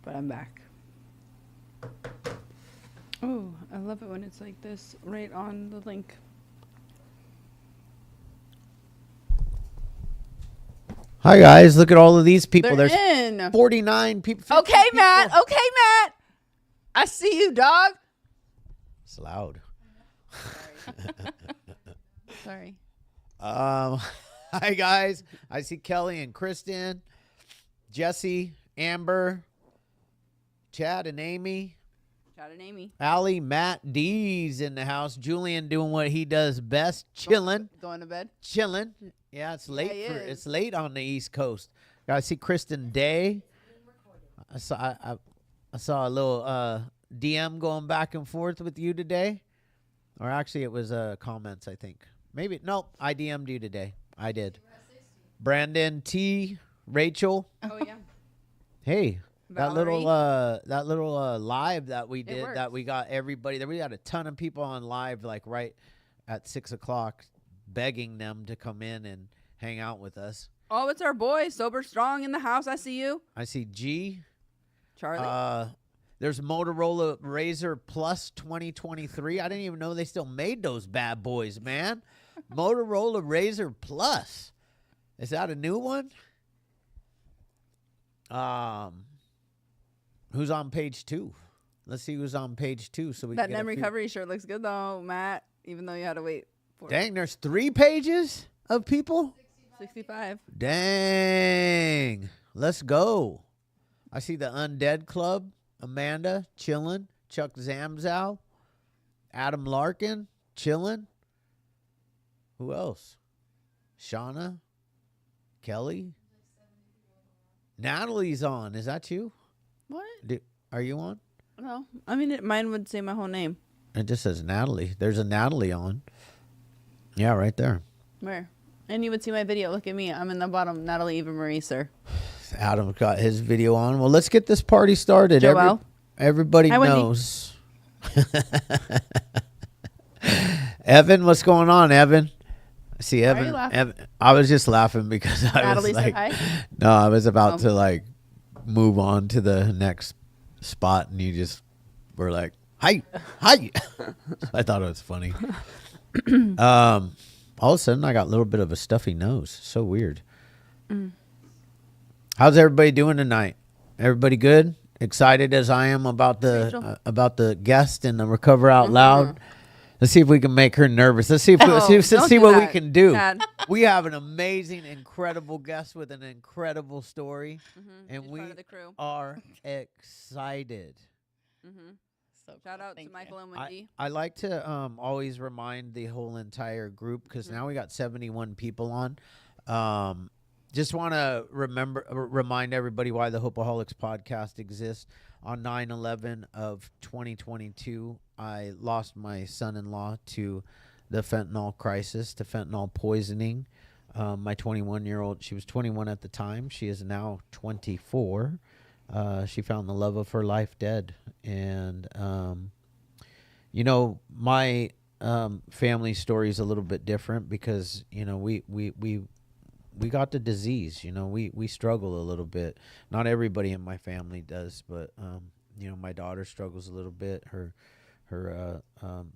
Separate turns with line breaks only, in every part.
but I'm back. Oh, I love it when it's like this, right on the link.
Hi guys, look at all of these people.
They're
There's
in.
49 people.
Okay,
people.
Matt. Okay, Matt. I see you, dog.
It's loud.
Sorry.
Hi guys. I see Kelly and Kristen, Jesse, Amber, Chad and Amy.
Chad and Amy.
Allie, Matt, D's in the house. Julian doing what he does best, chilling.
Going to bed?
Chilling. Yeah, it's late
it's
late on the East Coast. I see Kristen Day. I saw a little DM going back and forth with you today. Or actually it was comments, I think. Maybe nope, I DM'd you today. I did. Brandon T, Rachel.
Oh yeah.
Hey.
Valerie.
That little live that we did
works.
that we got everybody there. We got a ton of people on live like right at 6:00 begging them to come in and hang out with us.
Oh, it's our boy, Sober Strong in the house. I see you.
I see G.
Charlie.
There's Motorola Razr Plus 2023. I didn't even know they still made those bad boys, man. Motorola Razr Plus. Is that a new one? Who's on page 2? Let's see who's on page 2. So we
that
can get
NEM recovery shirt looks good though, Matt. Even though you had to wait for
Dang, there's 3 pages of people?
65.
Dang. Let's go. I see the Undead Club, Amanda, chillin', Chuck Zamzow, Adam Larkin, chillin'. Who else? Shauna, Kelly. Natalie's on. Is that you?
What?
Are you on?
No. I mean, mine would say my whole name.
It just says Natalie. There's a Natalie on. Yeah, right there.
Where? And you would see my video. Look at me. I'm in the bottom. Natalie Eva Marie, sir.
Adam got his video on. Well, let's get this party started.
Joelle.
Everybody
Hi, Wendy.
knows. Evan, what's going on, Evan? I see
Why are you
Evan.
laughing?
I was just laughing because I
Natalie
was like,
said hi?
no, I was about to like move on to the next spot, and you just were like, hi. I thought it was funny. All of a sudden, I got a little bit of a stuffy nose. So weird. How's everybody doing tonight? Everybody good? Excited as I am about the guest and the Recover Out Loud. Let's see if we can make her nervous. Let's see if let's see what we can do.
Dad.
We have an amazing, incredible guest with an incredible story, and
She's
we
part of the crew.
are excited.
So shout out to Michael and Wendy.
I like to always remind the whole entire group because now we got 71 people on. Just want to remind everybody why the Hopeaholics podcast exists. On 9/11 of 2022, I lost my son-in-law to the fentanyl crisis, to fentanyl poisoning. My 21-year-old, she was 21 at the time. She is now 24. She found the love of her life dead. And, you know, my family story is a little bit different because, you know, we got the disease. You know, we struggle a little bit. Not everybody in my family does, but, you know, my daughter struggles a little bit. Her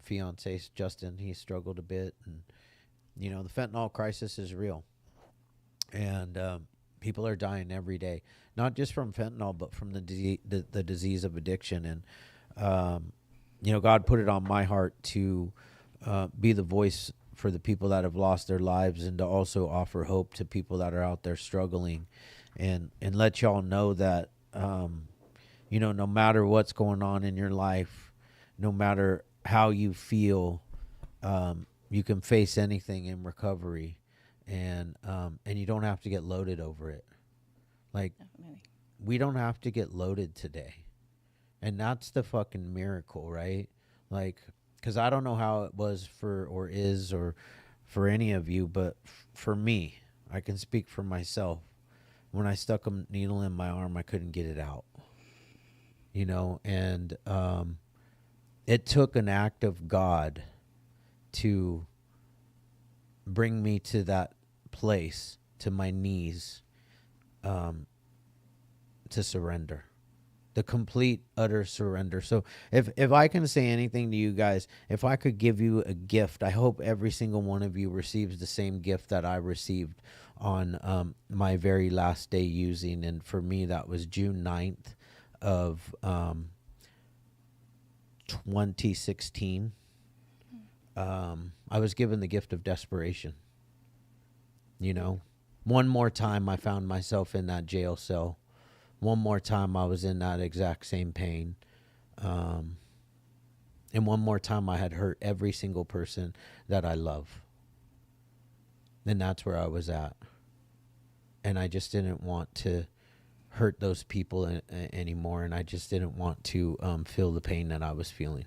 fiance, Justin, he struggled a bit. And, you know, the fentanyl crisis is real. And people are dying every day, not just from fentanyl, but from the disease of addiction. And, you know, God put it on my heart to be the voice for the people that have lost their lives and to also offer hope to people that are out there struggling and let y'all know that, you know, no matter what's going on in your life, no matter how you feel, you can face anything in recovery and you don't have to get loaded over it. Like, we don't have to get loaded today. And that's the fucking miracle, right? Like, because I don't know how it was for any of you, but for me, I can speak for myself. When I stuck a needle in my arm, I couldn't get it out. You know, and it took an act of God to bring me to that place, to my knees, to surrender. the complete utter surrender. So if I can say anything to you guys, if I could give you a gift, I hope every single one of you receives the same gift that I received on my very last day using. And for me, that was June 9th of 2016. I was given the gift of desperation. You know, one more time I found myself in that jail cell. One more time I was in that exact same pain. And one more time I had hurt every single person that I love. And that's where I was at. And I just didn't want to hurt those people anymore. And I just didn't want to feel the pain that I was feeling.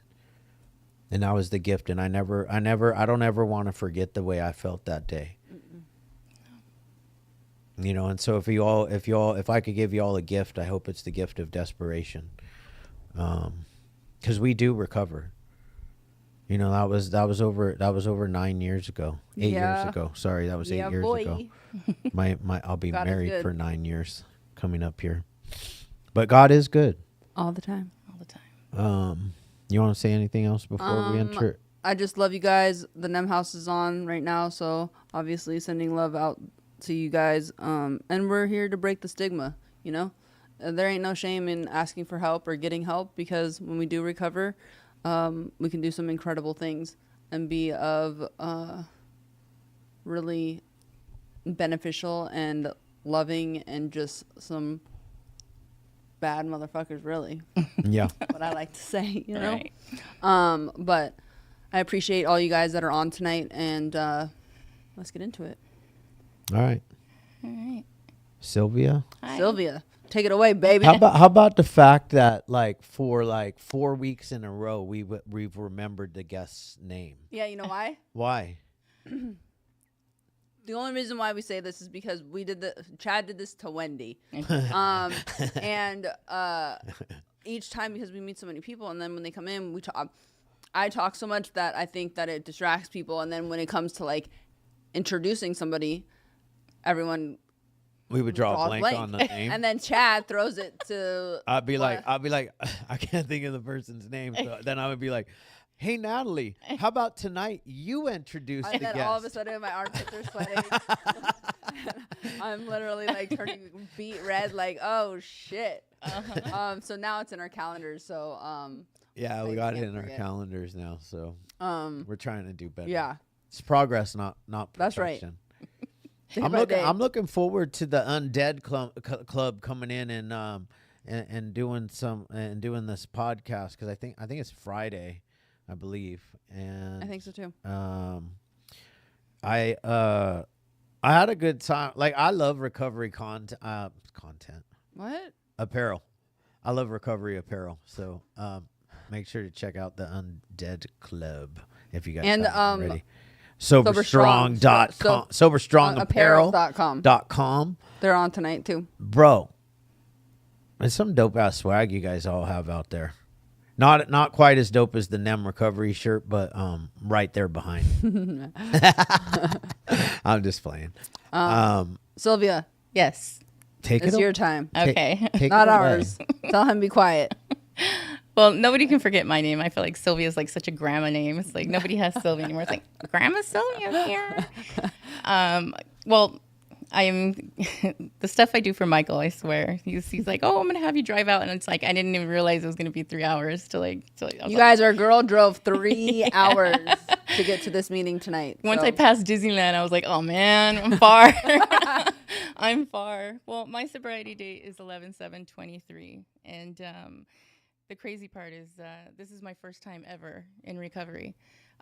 And that was the gift. And I don't ever want to forget the way I felt that day. You know, and so if I could give you all a gift, I hope it's the gift of desperation. 'Cause we do recover. You know, that was over 9 years ago, 8 years ago. Sorry, that was 8 years ago. I'll be
God
married for 9 years coming up here. But God is good.
All the time.
You want to say anything else before we enter?
I just love you guys. The Nem House is on right now, so obviously sending love out to you guys. And we're here to break the stigma, you know? There ain't no shame in asking for help or getting help, because when we do recover, we can do some incredible things and be of really beneficial and loving and just some bad motherfuckers, really.
Yeah.
What I like to say, you know?
Right.
But I appreciate all you guys that are on tonight, and let's get into it.
All right. Sylvia?
Hi.
Sylvia, take it away, baby.
How about the fact that for 4 weeks in a row we've remembered the guest's name?
Yeah, you know why?
Why?
The only reason why we say this is because Chad did this to Wendy. And each time, because we meet so many people, and then when they come in, I talk so much that I think that it distracts people, and then when it comes to like introducing somebody, everyone
We would draw a blank on the name.
and then Chad throws it to
I'd be like, I can't think of the person's name. So then I would be like, hey, Natalie, how about tonight you introduce the
and then
guest?
all of a sudden my armpits are sweating. I'm literally like turning beet red, like, oh shit. So now it's in our calendars. So
yeah, we got it in our calendars now. So we're trying to do better.
Yeah,
it's progress, not perfection.
That's right.
I'm looking forward to the Undead Club coming in and doing this podcast, because I think it's Friday, I believe, and
I think so too.
I had a good time. Like, I love recovery content.
What?
Apparel. I love recovery apparel. So make sure to check out the Undead Club if you guys haven't already. Soberstrong.com. Soberstrongapparel.com.
They're on tonight too.
Bro, it's some dope ass swag you guys all have out there. Not quite as dope as the Nem Recovery shirt, but right there behind. I'm just playing.
Sylvia,
Yes.
it's your time.
Okay.
Take
Not
it away.
ours. Tell him be quiet.
Well, nobody can forget my name. I feel like Sylvia's like such a grandma name. It's like nobody has Sylvia anymore. It's like, Grandma Sylvia's here. Well, I'm the stuff I do for Michael, I swear. He's like, oh, I'm going to have you drive out. And it's like, I didn't even realize it was going to be 3 hours to like.
You guys, our girl drove 3 hours to get to this meeting tonight.
Once
so.
I passed Disneyland, I was like, oh man, I'm far. I'm far. Well, my sobriety date is 11/7/23. And the crazy part is this is my first time ever in recovery.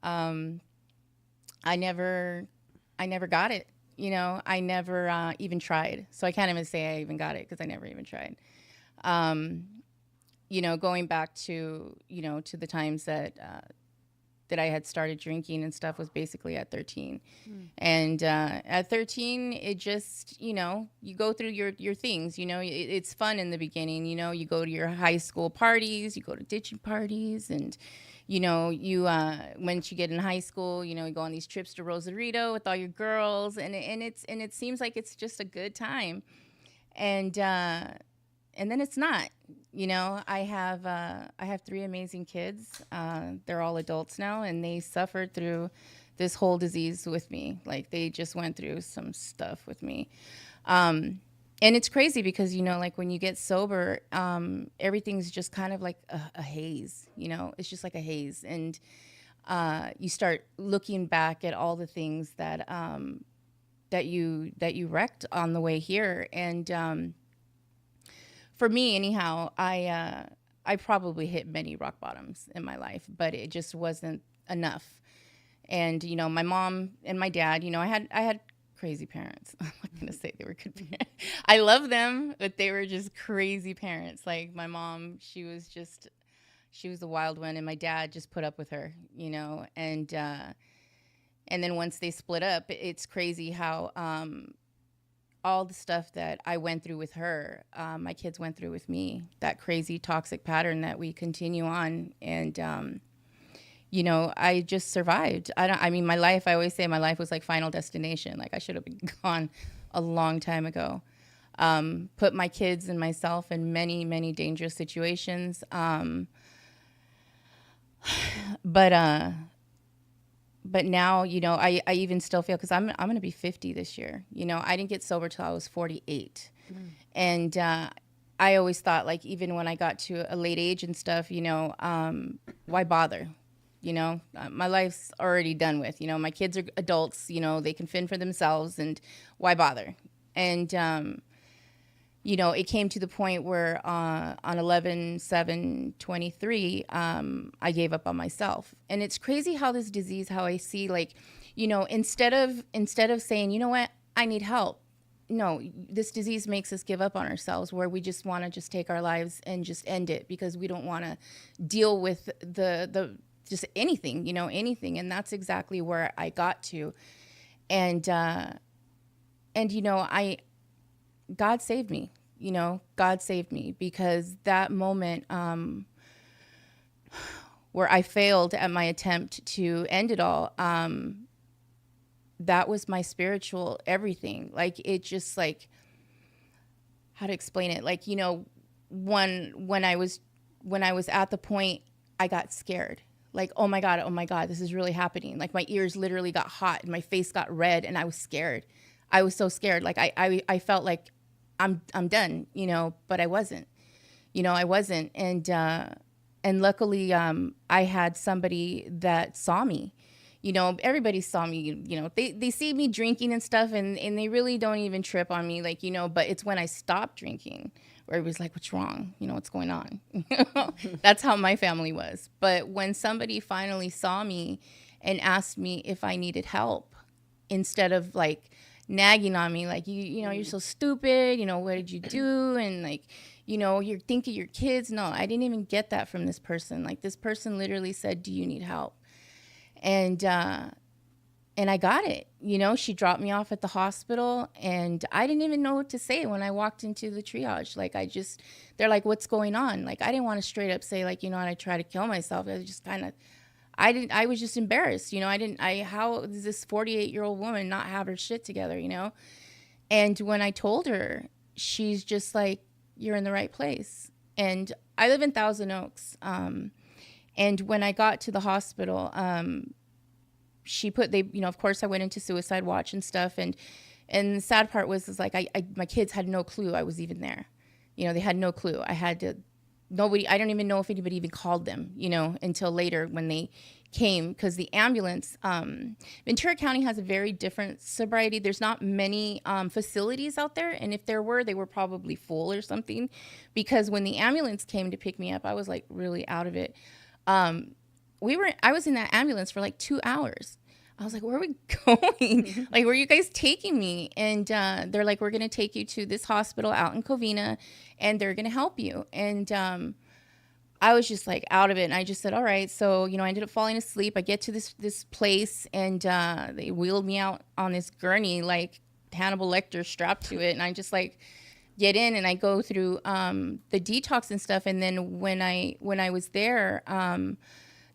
I never got it. You know, I never even tried. So I can't even say I even got it because I never even tried. You know, going back to, you know, to the times that I had started drinking and stuff was basically at 13. And at 13, it just, you know, you go through your things, you know, it's fun in the beginning, you know, you go to your high school parties, you go to ditching parties, and, you know, you, once you get in high school, you know, you go on these trips to Rosarito with all your girls, and it seems like it's just a good time. And then it's not, You know, I have 3 amazing kids. They're all adults now, and they suffered through this whole disease with me. Like, they just went through some stuff with me. And it's crazy because, you know, like when you get sober, everything's just kind of like a haze, you know, it's just like a haze. And you start looking back at all the things that you wrecked on the way here. And for me, anyhow, I probably hit many rock bottoms in my life, but it just wasn't enough. And, you know, my mom and my dad, you know, I had crazy parents. I'm not going to say they were good parents. I love them, but they were just crazy parents. Like my mom, she was the wild one, and my dad just put up with her, you know. And then once they split up, it's crazy how all the stuff that I went through with her, my kids went through with me, that crazy toxic pattern that we continue on. And you know, I just survived. I mean, my life, I always say my life was like Final Destination. Like I should have been gone a long time ago. Put my kids and myself in many, many dangerous situations. But now, you know, I even still feel, because I'm going to be 50 this year. You know, I didn't get sober till I was 48. And I always thought, like, even when I got to a late age and stuff, you know, why bother? You know, my life's already done with. You know, my kids are adults. You know, they can fend for themselves, and why bother? And, you know, it came to the point where on 11/7/23, I gave up on myself. And it's crazy how this disease, how I see, like, you know, instead of saying, you know what, I need help. No, this disease makes us give up on ourselves, where we just want to just take our lives and just end it because we don't want to deal with the just anything, you know, anything. And that's exactly where I got to. And you know, God saved me, you know, God saved me, because that moment where I failed at my attempt to end it all, that was my spiritual everything. Like, it just, like, how to explain it? Like, you know, when I was at the point, I got scared. Like, oh my God, this is really happening. Like, my ears literally got hot and my face got red, and I was scared. I was so scared. Like, I felt like I'm done, you know, but I wasn't, you know, I wasn't. And luckily, I had somebody that saw me. You know, everybody saw me, you know, they see me drinking and stuff, and they really don't even trip on me, like, you know, but it's when I stopped drinking where it was like, what's wrong? You know, what's going on? That's how my family was. But when somebody finally saw me and asked me if I needed help, instead of like nagging on me, like, you know, you're so stupid, you know, what did you do? And like, you know, you're thinking your kids. No, I didn't even get that from this person. Like, this person literally said, do you need help? And I got it. You know, she dropped me off at the hospital, and I didn't even know what to say when I walked into the triage. Like, they're like, what's going on? Like, I didn't want to straight up say, like, you know, I try to kill myself. I was just kind of, I was just embarrassed. You know, how does this 48-year-old woman not have her shit together, you know? And when I told her, she's just like, you're in the right place. And I live in Thousand Oaks. And when I got to the hospital, you know, of course I went into suicide watch and stuff. And the sad part was like, my kids had no clue I was even there. You know, they had no clue. I don't even know if anybody even called them, you know, until later when they came, because the ambulance, Ventura County has a very different sobriety. There's not many facilities out there. And if there were, they were probably full or something, because when the ambulance came to pick me up, I was like really out of it. I was in that ambulance for like 2 hours. I was like, where are we going? Like, where are you guys taking me? And they're like, we're going to take you to this hospital out in Covina, and they're going to help you. And I was just like out of it. And I just said, all right. So, you know, I ended up falling asleep. I get to this place, and they wheeled me out on this gurney, like Hannibal Lecter strapped to it. And I just like get in, and I go through the detox and stuff. And then when I was there,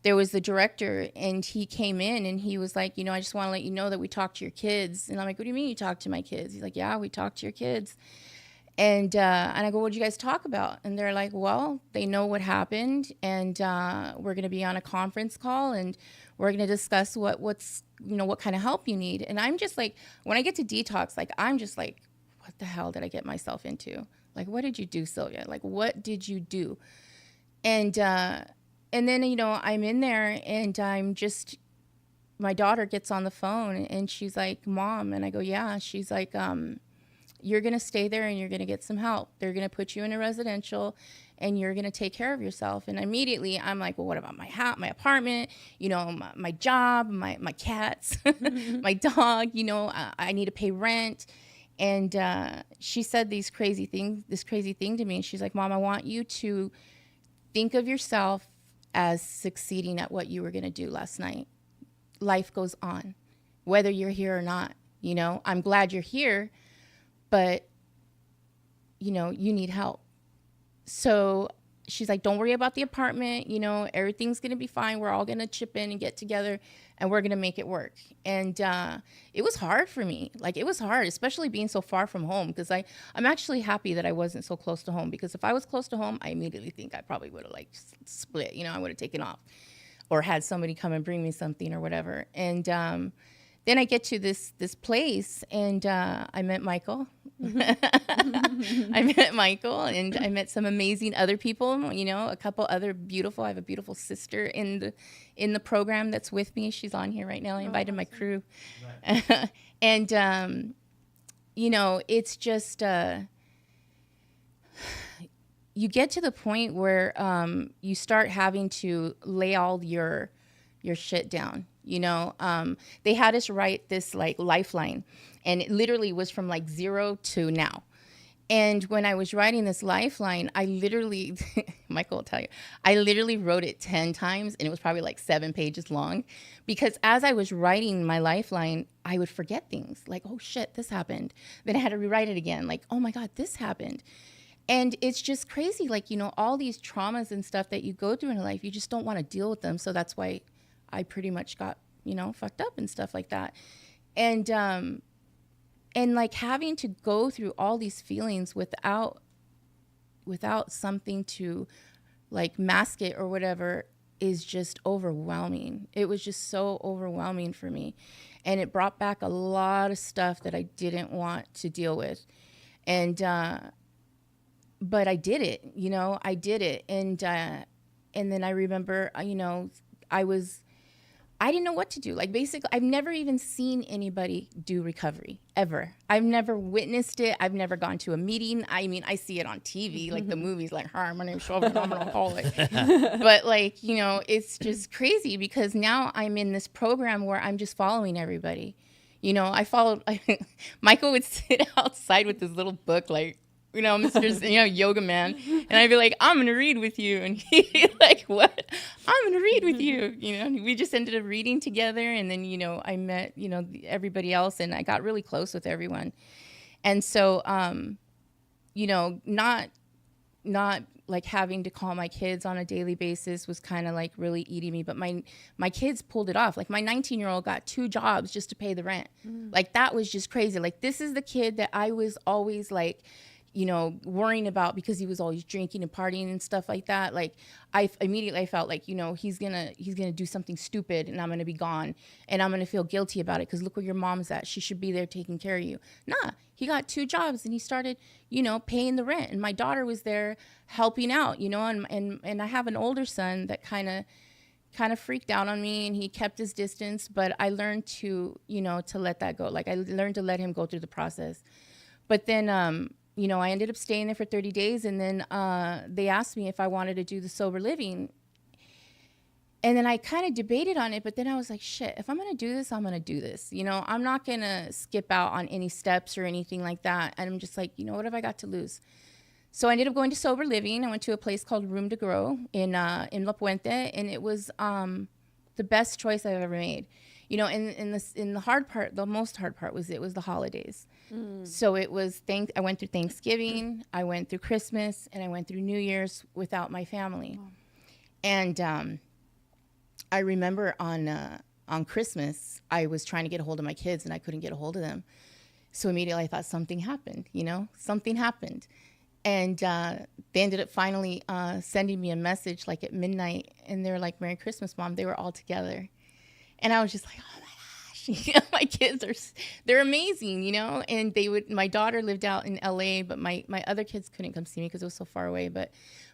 there was the director, and he came in, and he was like, you know, I just want to let you know that we talked to your kids. And I'm like, what do you mean you talked to my kids? He's like, yeah, we talked to your kids. And I go, what did you guys talk about? And they're like, well, they know what happened, and we're going to be on a conference call, and we're going to discuss what's what kind of help you need. And I'm just like, when I get to detox, like, I'm just like, what the hell did I get myself into? Like, what did you do, Sylvia? Like, what did you do? And then, I'm in there, and my daughter gets on the phone, and she's like, Mom. And I go, yeah. She's like, you're going to stay there, and you're going to get some help. They're going to put you in a residential, and you're going to take care of yourself. And immediately I'm like, well, what about my house, my apartment, my job, my cats, my dog, I need to pay rent. And she said this crazy thing to me. And she's like, Mom, I want you to think of yourself as succeeding at what you were going to do last night. Life goes on, whether you're here or not. I'm glad you're here, but, you need help. So she's like, don't worry about the apartment. Everything's going to be fine. We're all going to chip in and get together, and we're going to make it work. And it was hard for me. Like, it was hard, especially being so far from home, because I'm actually happy that I wasn't so close to home, because if I was close to home, I immediately think I probably would have split, I would have taken off or had somebody come and bring me something or whatever. And then I get to this place, and I met Michael. I met Michael, and I met some amazing other people, a couple other beautiful. I have a beautiful sister in the program that's with me. She's on here right now. I invited my crew. Right. And, it's just, you get to the point where you start having to lay all your shit down. They had us write this lifeline, and it literally was from 0 to now. And when I was writing this lifeline, I literally, Michael will tell you, I literally wrote it 10 times, and it was probably 7 pages long, because as I was writing my lifeline, I would forget things like, oh shit, this happened. Then I had to rewrite it again. Like, oh my God, this happened. And it's just crazy. All these traumas and stuff that you go through in life, you just don't want to deal with them. So that's why I pretty much got, fucked up and stuff like that. And having to go through all these feelings without something to mask it or whatever is just overwhelming. It was just so overwhelming for me. And it brought back a lot of stuff that I didn't want to deal with. And, but I did it, I did it. And then I remember, I didn't know what to do. Basically, I've never even seen anybody do recovery, ever. I've never witnessed it. I've never gone to a meeting. I mean, I see it on TV, the movies, hi, my name's Shelby, I'm an alcoholic. But, it's just crazy, because now I'm in this program where I'm just following everybody. Michael would sit outside with this little book, Mr. Yoga man. And I'd be like, I'm going to read with you. And he'd be like, what? I'm going to read with you. We just ended up reading together. And then, I met, everybody else, and I got really close with everyone. And so, not having to call my kids on a daily basis was kind of really eating me. But my kids pulled it off. My 19-year-old got 2 jobs just to pay the rent. That was just crazy. This is the kid that I was always worrying about, because he was always drinking and partying and stuff like that. I immediately felt he's gonna do something stupid, and I'm gonna be gone, and I'm gonna feel guilty about it, because look where your mom's at. She should be there taking care of you. Nah, he got 2 jobs, and he started, paying the rent, and my daughter was there helping out, and I have an older son that kind of freaked out on me, and he kept his distance, but I learned to let that go. I learned to let him go through the process. But then, I ended up staying there for 30 days, and then they asked me if I wanted to do the sober living. And then I kind of debated on it, but then I was like, shit, if I'm going to do this, I'm going to do this. I'm not going to skip out on any steps or anything like that. And I'm just like, what have I got to lose? So I ended up going to sober living. I went to a place called Room to Grow in La Puente, and it was the best choice I've ever made. In the hard part, the most hard part was the holidays. So it was I went through Thanksgiving, I went through Christmas, and I went through New Year's without my family. Wow. And I remember on Christmas, I was trying to get a hold of my kids, and I couldn't get a hold of them. So immediately I thought something happened, something happened. And they ended up finally sending me a message like at midnight. And they were like, Merry Christmas, Mom. They were all together. And I was just like, oh my gosh, my kids they're amazing, and my daughter lived out in LA, but my other kids couldn't come see me because it was so far away. But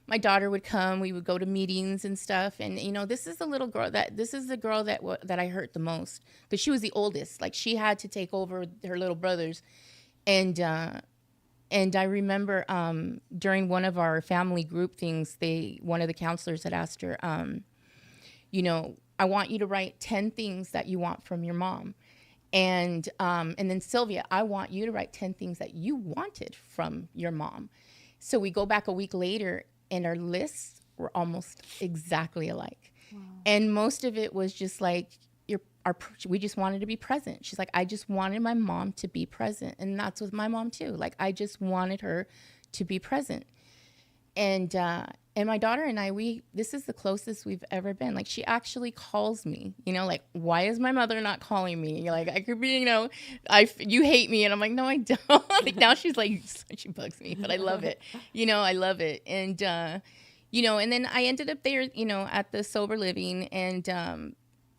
my daughter would come, we would go to meetings and stuff. And, this is the girl that I hurt the most because she was the oldest. Like she had to take over her little brothers. And I remember during one of our family group things, one of the counselors had asked her, I want you to write 10 things that you want from your mom. And then Sylvia, I want you to write 10 things that you wanted from your mom. So we go back a week later and our lists were almost exactly alike. Wow. And most of it was just like, we just wanted to be present. She's like, I just wanted my mom to be present. And that's with my mom too. Like, I just wanted her to be present. And my daughter and I, this is the closest we've ever been. Like, she actually calls me, like, why is my mother not calling me? You're like, I could be, you hate me. And I'm like, no, I don't. Like, now she's like, she bugs me, but I love it. I love it. And, and then I ended up there, at the sober living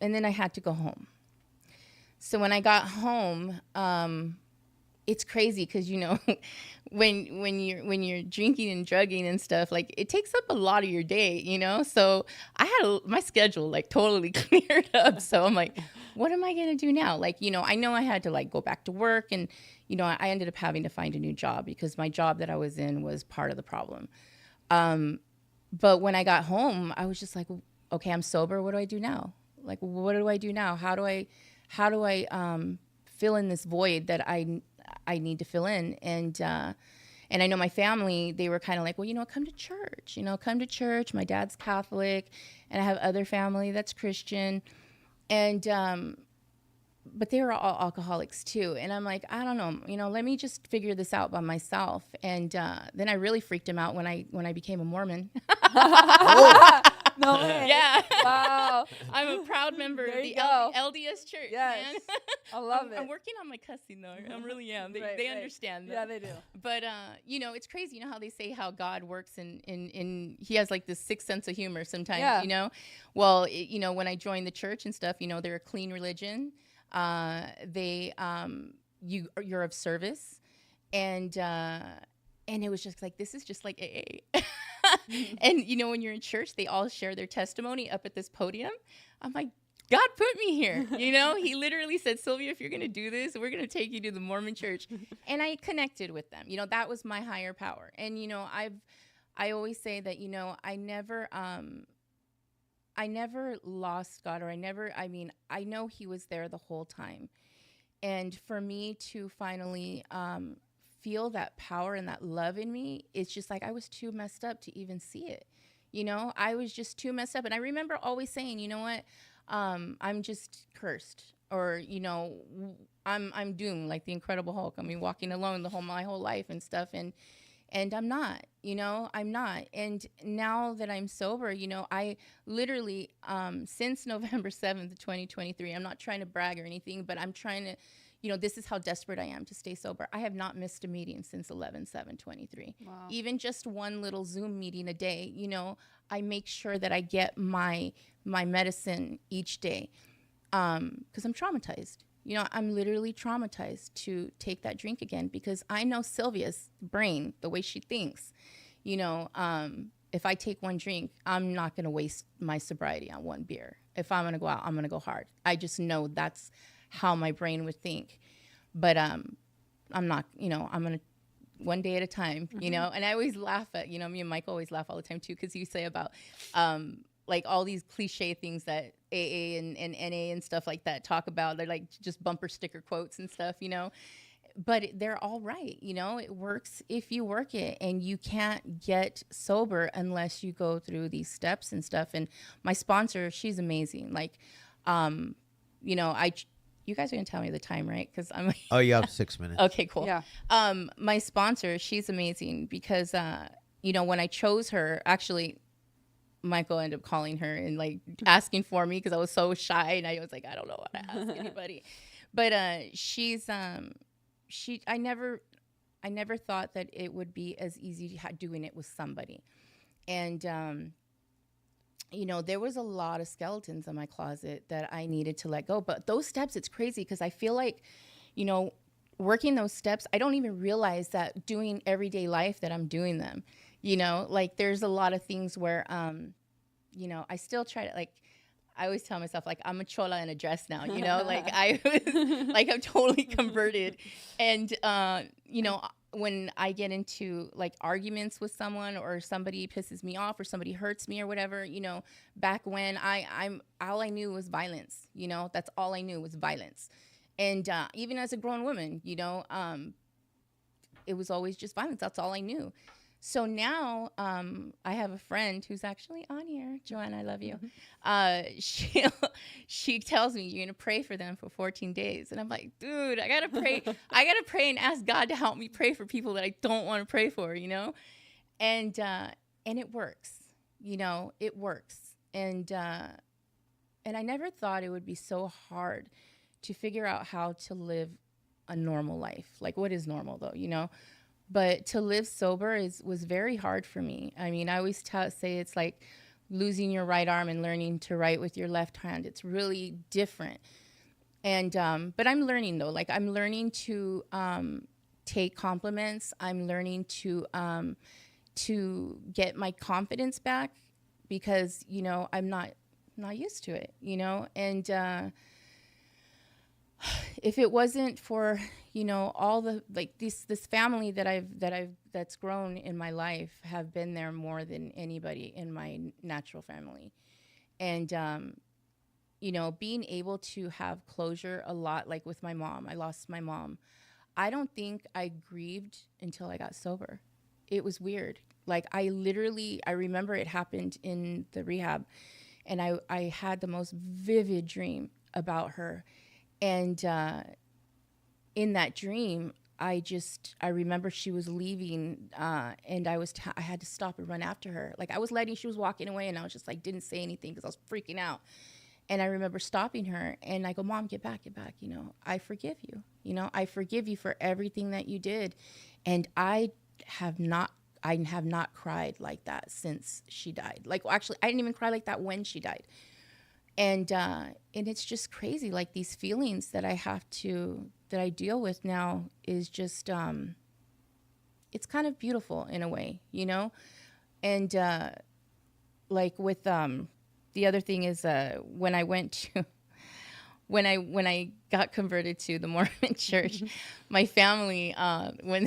and then I had to go home. So when I got home, it's crazy because, when you're drinking and drugging and stuff, like it takes up a lot of your day, So I had my schedule like totally cleared up. So I'm like, what am I going to do now? Like, I know I had to like go back to work and, I ended up having to find a new job because my job that I was in was part of the problem. But when I got home, I was just like, okay, I'm sober. What do I do now? Like, what do I do now? How do I fill in this void that I need to fill in? And I know my family, they were kind of like, well, come to church, come to church. My dad's Catholic and I have other family that's Christian. And, but they were all alcoholics too. And I'm like, I don't know, let me just figure this out by myself. And then I really freaked him out when I became a Mormon.
Oh. No way.
Yeah.
Wow.
I'm a proud member of the LDS Church.
Yes.
Man.
I love it.
I'm working on my cussing though. I really am. They understand that.
Yeah, they do.
But it's crazy. How they say how God works in he has like this sixth sense of humor sometimes.
Yeah.
Well, when I joined the church and stuff, they're a clean religion. You're of service, and it was just like, this is just like AA. And when you're in church, they all share their testimony up at this podium. I'm like, God put me here. He literally said, Sylvia, if you're going to do this, we're going to take you to the Mormon church. And I connected with them. That was my higher power. And, I always say that, I never lost God, or I know he was there the whole time. And for me to finally feel that power and that love in me, it's just like I was too messed up to even see it. I was just too messed up. And I remember always saying, you know what, I'm just cursed, or, I'm doomed, like the Incredible Hulk. Walking alone my whole life and stuff. And I'm not, I'm not. And now that I'm sober, I literally, since November 7th, 2023, I'm not trying to brag or anything, but I'm trying to, this is how desperate I am to stay sober. I have not missed a meeting since 11/7/23. Wow. Even just one little Zoom meeting a day, I make sure that I get my medicine each day, because I'm traumatized. I'm literally traumatized to take that drink again, because I know Sylvia's brain, the way she thinks, if I take one drink, I'm not going to waste my sobriety on one beer. If I'm going to go out, I'm going to go hard. I just know that's how my brain would think. But I'm not, I'm going to one day at a time, and I always laugh at, me and Michael always laugh all the time too, because you say about like all these cliche things that AA and NA and stuff like that talk about. They're like just bumper sticker quotes and stuff, but they're all right. It works if you work it, and you can't get sober unless you go through these steps and stuff. And my sponsor, she's amazing. Like, you guys are going to tell me the time, right? Because I'm like,
oh, you have 6 minutes.
Okay, cool.
Yeah.
My sponsor, she's amazing because, when I chose her, actually, Michael ended up calling her and like asking for me because I was so shy, and I was like, I don't know how to ask anybody. But she's I never thought that it would be as easy doing it with somebody. And, you know, there was a lot of skeletons in my closet that I needed to let go. But those steps, it's crazy because I feel like, you know, working those steps, I don't even realize that doing everyday life that I'm doing them. You know, like there's a lot of things where, you know, I still try to, like, I always tell myself, like, I'm a chola in a dress now, you know, like I was, like, I'm totally converted. And, you know, when I get into like arguments with someone or somebody pisses me off or somebody hurts me or whatever, you know, back when I'm all I knew was violence, you know, that's all I knew was violence. And even as a grown woman, you know, it was always just violence. That's all I knew. So now I have a friend who's actually on here. Joanna, I love you. She tells me, you're going to pray for them for 14 days. And I'm like, dude, I got to pray. I got to pray and ask God to help me pray for people that I don't want to pray for, you know? And it works, you know, it works. And I never thought it would be so hard to figure out how to live a normal life. Like, what is normal though, you know? But to live sober was very hard for me. I mean, I always say it's like losing your right arm and learning to write with your left hand. It's really different. And but I'm learning though. Like I'm learning to take compliments. I'm learning to get my confidence back because, you know, I'm not used to it, you know. And if it wasn't for, you know, all the, like this family that's grown in my life have been there more than anybody in my natural family. And, you know, being able to have closure a lot, like with my mom, I lost my mom. I don't think I grieved until I got sober. It was weird. Like I remember it happened in the rehab and I had the most vivid dream about her. And in that dream, I remember she was leaving, and I had to stop and run after her. Like she was walking away, and I was just like, didn't say anything because I was freaking out. And I remember stopping her, and I go, Mom, get back. You know, I forgive you. You know, I forgive you for everything that you did. And I have not cried like that since she died. Like, well, actually, I didn't even cry like that when she died. And it's just crazy. Like these feelings that I deal with now is just, it's kind of beautiful in a way, you know? And, like with, the other thing is, when I got converted to the Mormon church, my family, when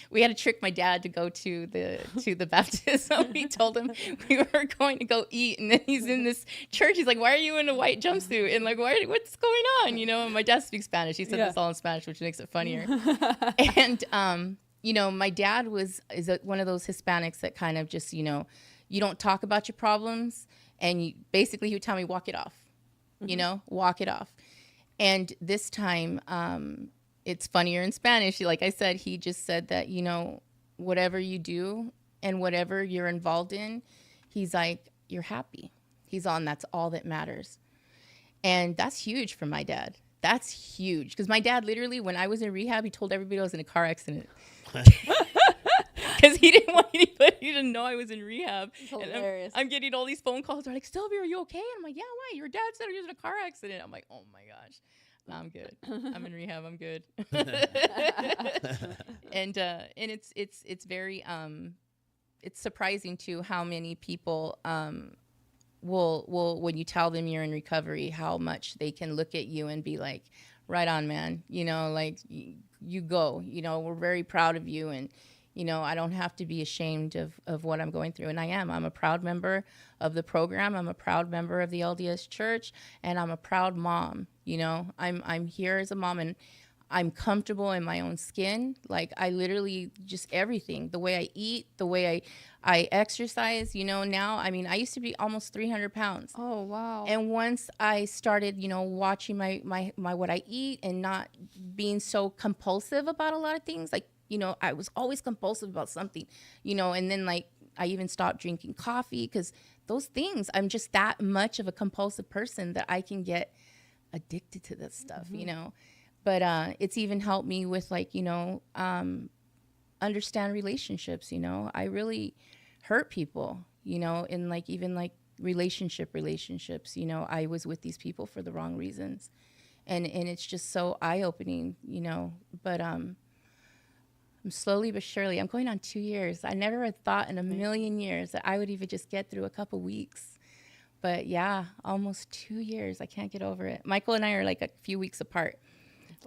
we had to trick my dad to go to the baptism, we told him we were going to go eat, and then he's in this church. He's like, "Why are you in a white jumpsuit?" And like, "What's going on?" You know. And my dad speaks Spanish. He said this all in Spanish, which makes it funnier. And you know, my dad is one of those Hispanics that kind of just, you know, you don't talk about your problems, and basically he would tell me, walk it off. You know, walk it off. And this time, it's funnier in Spanish. Like I said, he just said that, you know, whatever you do and whatever you're involved in, he's like, you're happy. That's all that matters. And that's huge for my dad. That's huge. Because my dad literally, when I was in rehab, he told everybody I was in a car accident. Because he didn't want anybody to know I was in rehab.
Hilarious.
I'm getting all these phone calls. They're like, Sylvia, are you okay? And I'm like, yeah, why? Your dad said he was in a car accident. I'm like, oh my gosh. No, I'm good. I'm in rehab. I'm good. And it's very it's surprising too how many people will when you tell them you're in recovery, how much they can look at you and be like, right on, man. You know, like you go. You know, we're very proud of you, and you know, I don't have to be ashamed of what I'm going through. And I am. I'm a proud member of the program. I'm a proud member of the LDS Church. And I'm a proud mom. You know, I'm here as a mom, and I'm comfortable in my own skin. Like I literally just everything, the way I eat, the way I exercise, you know, now, I mean, I used to be almost 300 pounds.
Oh, wow.
And once I started, you know, watching my what I eat and not being so compulsive about a lot of things, like, you know, I was always compulsive about something, you know, and then like I even stopped drinking coffee because those things, I'm just that much of a compulsive person that I can get addicted to this stuff, you know. but it's even helped me with like, understand relationships. I really hurt people, in like even like relationships. I was with these people for the wrong reasons, and it's just so eye-opening. But I'm slowly but surely, I'm going on 2 years. I never had thought in a million years that I would even just get through a couple weeks. But yeah, almost 2 years. I can't get over it. Michael and I are like a few weeks apart.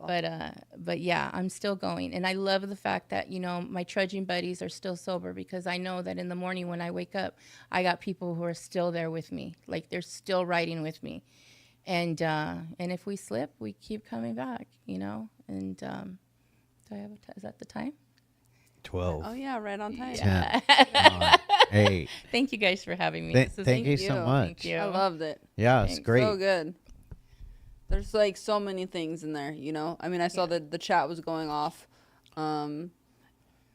But yeah, I'm still going. And I love the fact that, my trudging buddies are still sober, because I know that in the morning when I wake up, I got people who are still there with me. Like, they're still riding with me. And if we slip, we keep coming back, And do I have is that the time?
12.
Oh, yeah, right on time.
10, 9, 8.
Thank you guys for having me.
Thank you so much.
Thank you.
I loved it.
Yeah, it's great.
So good. There's like so many things in there, I mean, I saw that the chat was going off,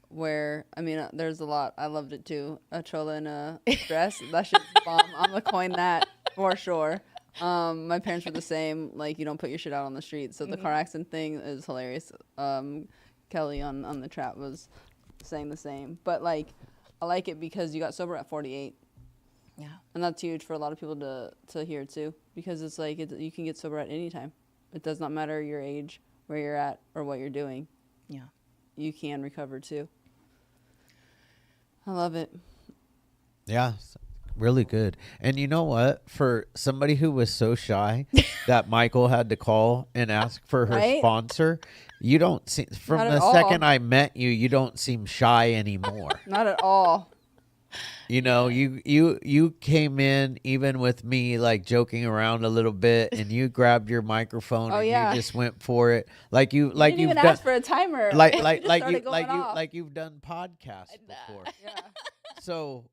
where, I mean, there's a lot. I loved it too. A chola in a dress. That shit's bomb. I'm gonna coin that for sure. My parents were the same. Like, you don't put your shit out on the street. So the car accident thing is hilarious. Kelly on the chat was saying the same. But like, I like it because you got sober at 48.
Yeah.
And that's huge for a lot of people to hear too, because it's like you can get sober at any time. It does not matter your age, where you're at, or what you're doing.
Yeah.
You can recover too. I love it.
Yeah, really good. And you know what? For somebody who was so shy that Michael had to call and ask for her
Right?
sponsor, you don't seem, from
Not
the
at all.
second I met you, you don't seem shy anymore.
Not at all.
You came in even with me like joking around a little bit, and you grabbed your microphone
Oh,
and
yeah.
you just went for it like
You didn't even
done
ask for a timer.
like
You
like
just
like
started
you
going off.
like you've done podcasts before.
Yeah.
So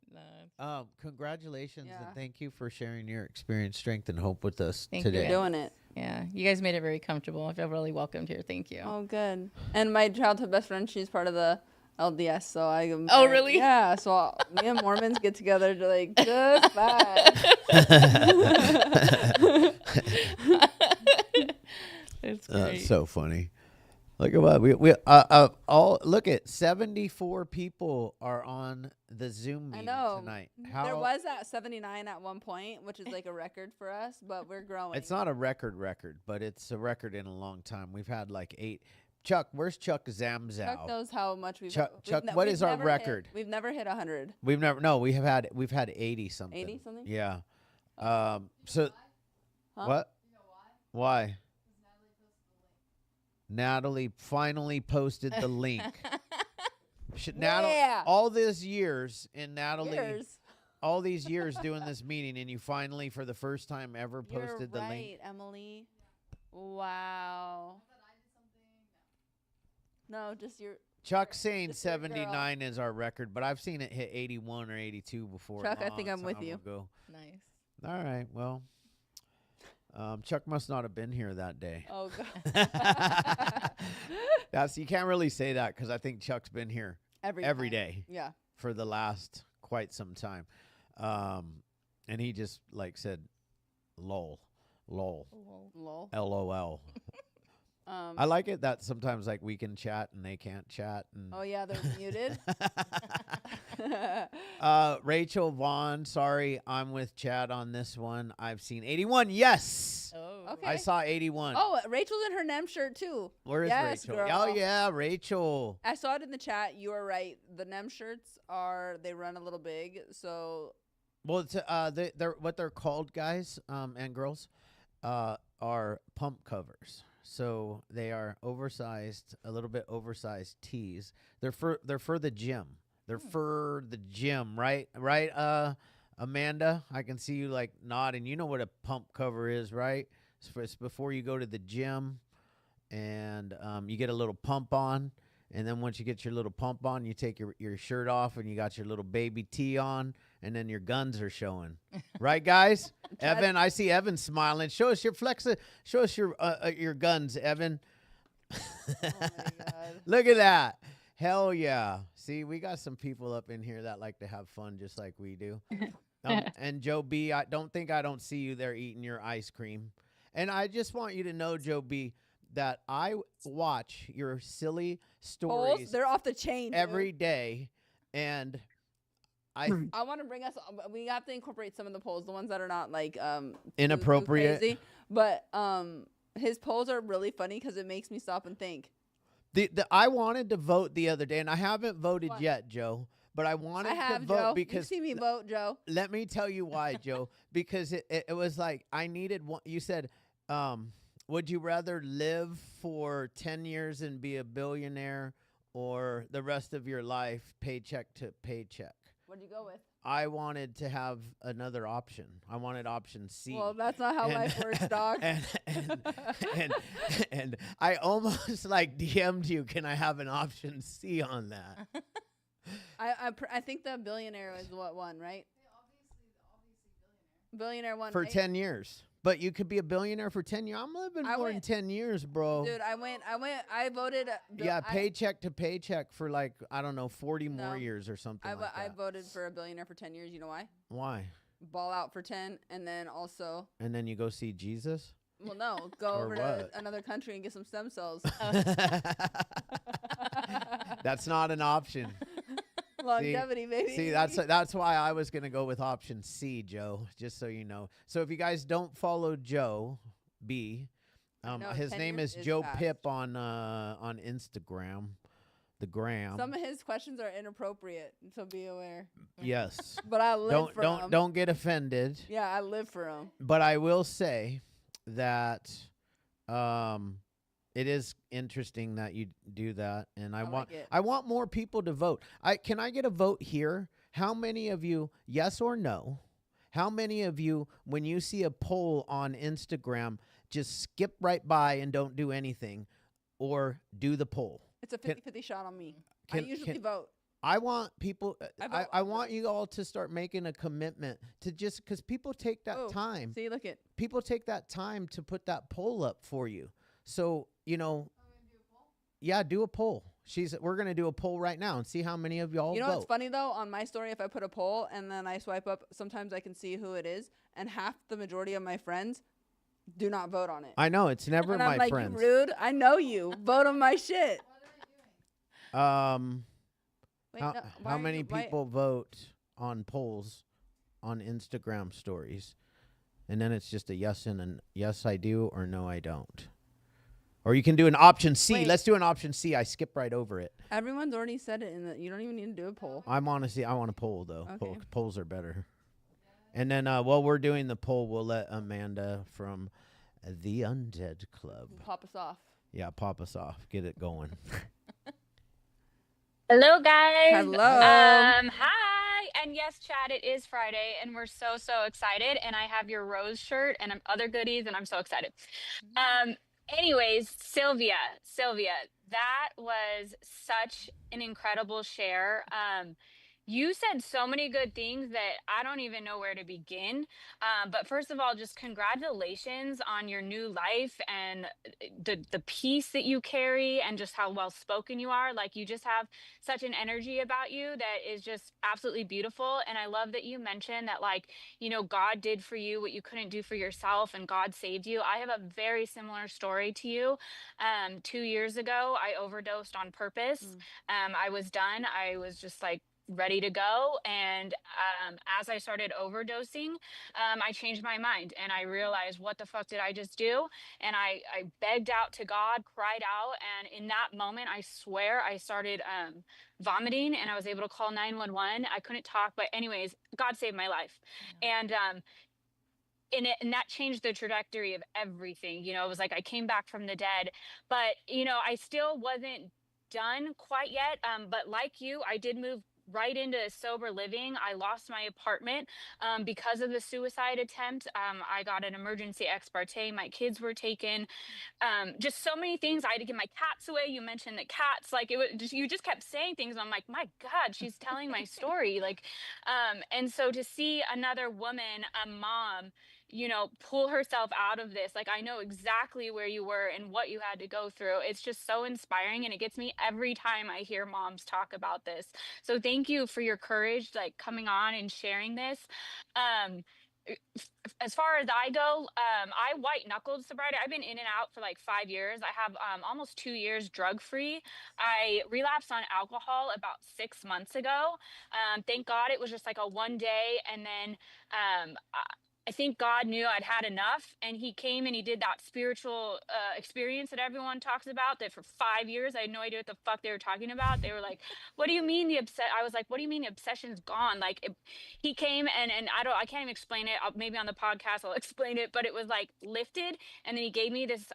congratulations
Yeah.
and thank you for sharing your experience, strength, and hope with us
Thank you,
today.
guys.
Doing it.
Yeah. You guys made it very comfortable. I feel really welcomed here. Thank you.
Oh, good. And my childhood best friend, she's part of the LDS, so I am.
Oh, really?
Yeah. So me and Mormons get together to like just vibe.
It's great.
So funny. Look at what we all look at 74 people are on the Zoom
I
meeting
know.
tonight.
There was at 79 at one point, which is like a record for us, but we're growing.
It's not a record, but it's a record in a long time. We've had like 8. Chuck, where's Chuck Zamzow?
Chuck knows how much we've.
Chuck,
we've
what
we've
is our
never
record?
We've never hit 100.
We've had 80 something.
80 something?
Yeah.
Huh?
What? Why? Natalie finally posted the link. Natalie,
Yeah.
all these years in Natalie,
Years.
all these years doing this meeting, and you finally, for the first time ever, posted
You're
the
right,
link.
Emily. Wow. No, just your.
Chuck saying
Just your girl.
79 is our record, but I've seen it hit 81 or 82 before.
Chuck,
a
I think
long
I'm with
time
you.
ago.
Nice.
All right, well, Chuck must not have been here that day.
Oh God.
That's you can't really say that because I think Chuck's been here every
time.
day
Yeah.
for the last quite some time, and he just like said, "lol,
Lol.
lol." I like it that sometimes like we can chat and they can't chat. And
Oh yeah, they're muted.
Rachel Vaughn, sorry, I'm with Chad on this one. I've seen 81. Yes,
Oh.
Okay.
I saw 81.
Oh, Rachel's in her NEM shirt too.
Where is
Yes,
Rachel?
girl.
Oh yeah, Rachel.
I saw it in the chat. You are right. The NEM shirts they run a little big. So
Well, it's, they're what they're called, guys and girls, are pump covers. So they are oversized, a little bit oversized tees. They're for the gym. They're for the gym, right? Right, Amanda? I can see you like nodding. You know what a pump cover is, right? It's before you go to the gym, and you get a little pump on. And then once you get your little pump on, you take your shirt off, and you got your little baby tee on, and then your guns are showing. Right, guys? Evan, I see Evan smiling. Show us your show us your guns, Evan.
oh my God.
Look at that. Hell yeah. See, we got some people up in here that like to have fun just like we do. And Joe B, I don't see you there eating your ice cream. And I just want you to know, Joe B, that I watch your silly
Polls,
stories
they're off the chain, dude.
every day, and
I want to bring us. We have to incorporate some of the polls, the ones that are not like
inappropriate.
too crazy. But his polls are really funny because it makes me stop and think.
I wanted to vote the other day, and I haven't voted
What?
yet, Joe. But I wanted
I have
to vote
Joe.
because
You see me vote, Joe.
let me tell you why, Joe. Because it was like I needed one. You said, would you rather live for 10 years and be a billionaire, or the rest of your life paycheck to paycheck?
What'd you go with?
I wanted to have another option. I wanted option C.
Well, that's not how life works, dog.
And I almost like DM'd you. Can I have an option C on that?
I think the billionaire was what one, right? Billionaire one
For
right?
10 years. But you could be a billionaire for 10 years. I'm living more than 10 years, bro.
Dude, I voted.
Paycheck to paycheck for like, I don't know, 40 more years or something like that.
I voted for a billionaire for 10 years. You know why?
Why?
Ball out for 10, and then also.
And then you go see Jesus?
Well, no, go over to another country and get some stem cells.
That's not an option.
Longevity, baby.
See, that's why I was gonna go with option C, Joe. Just so you know. So if you guys don't follow Joe B, his name is Joe
fast.
Pip on Instagram, the gram.
Some of his questions are inappropriate, so be aware.
Yes.
But I live for him.
Don't get offended.
Yeah, I live for him.
But I will say that it is interesting that you do that, and I want more people to vote. Can I get a vote here? How many of you, yes or no? How many of you, when you see a poll on Instagram, just skip right by and don't do anything, or do the poll?
It's a 50-50 shot on me. I usually vote.
I want people. I want you all to start making a commitment to just because people take that time.
See, look at
people take that time to put that poll up for you. So you know. Yeah, do a poll. We're gonna do a poll right now and see how many of y'all.
You know
vote.
what's funny though? On my story, if I put a poll and then I swipe up, sometimes I can see who it is, and half the majority of my friends do not vote on it.
I know it's never
and
my
I'm like,
friends.
You rude. I know you. Vote on my shit.
Wait, how many people vote on polls on Instagram stories, and then it's just a yes and a yes I do or no I don't. Or you can do an option C.
Wait.
Let's do an option C. I skip right over it.
Everyone's already said it, you don't even need to do a poll.
I want a poll though.
Okay.
Polls are better. And then while we're doing the poll, we'll let Amanda from the Undead Club
pop us off.
Yeah, pop us off. Get it going.
Hello, guys.
Hello.
Hi. And yes, Chad, it is Friday, and we're so excited. And I have your rose shirt and other goodies, and I'm so excited. Anyways, Sylvia, that was such an incredible share. You said so many good things that I don't even know where to begin. But first of all, just congratulations on your new life and the peace that you carry and just how well spoken you are. Like, you just have such an energy about you that is just absolutely beautiful. And I love that you mentioned that, like, you know, God did for you what you couldn't do for yourself, and God saved you. I have a very similar story to you. 2 years ago, I overdosed on purpose. I was done. I was just like, ready to go. And as I started overdosing, I changed my mind and I realized, what the fuck did I just do? And I begged out to God, cried out. And in that moment, I swear I started vomiting, and I was able to call 911. I couldn't talk, but anyways, God saved my life. And that changed the trajectory of everything. You know, it was like I came back from the dead, but, you know, I still wasn't done quite yet. But like you, I did move right into sober living. I lost my apartment because of the suicide attempt. I got an emergency ex parte. My kids were taken. Just so many things. I had to give my cats away. You mentioned the cats. Like, it was just, you just kept saying things. I'm like, my God, she's telling my story. Like, and so to see another woman, a mom, you know, pull herself out of this, like, I know exactly where you were and what you had to go through. It's just so inspiring, and it gets me every time I hear moms talk about this. So thank you for your courage, like, coming on and sharing this. as far as I go, I white knuckled sobriety. I've been in and out for like 5 years. I have almost 2 years drug free. I relapsed on alcohol about 6 months ago. Thank God it was just like a one day, and then I think God knew I'd had enough, and He came and He did that spiritual experience that everyone talks about. That for 5 years I had no idea what the fuck they were talking about. They were like, "What do you mean the I was like, "What do you mean the obsession's gone?" Like He came and I can't even explain it. Maybe on the podcast I'll explain it, but it was like lifted, and then He gave me this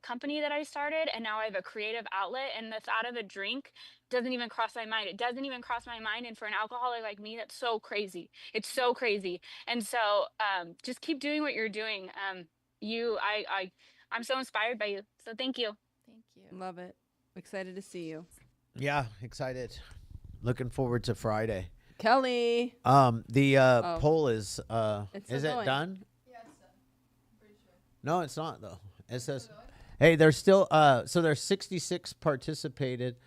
company that I started, and now I have a creative outlet, and the thought of a drink doesn't even cross my mind. It doesn't even cross my mind, and for an alcoholic like me, that's so crazy. It's so crazy. And so just keep doing what you're doing. I'm so inspired by you. So thank you.
Thank you.
Love it. Excited to see you.
Yeah, excited. Looking forward to Friday.
Kelly.
The poll is
It's
is
still
it
going.
done?
Yeah, it's done. Pretty sure.
No, it's not though. It says, hey, there's still so there's 66 participated.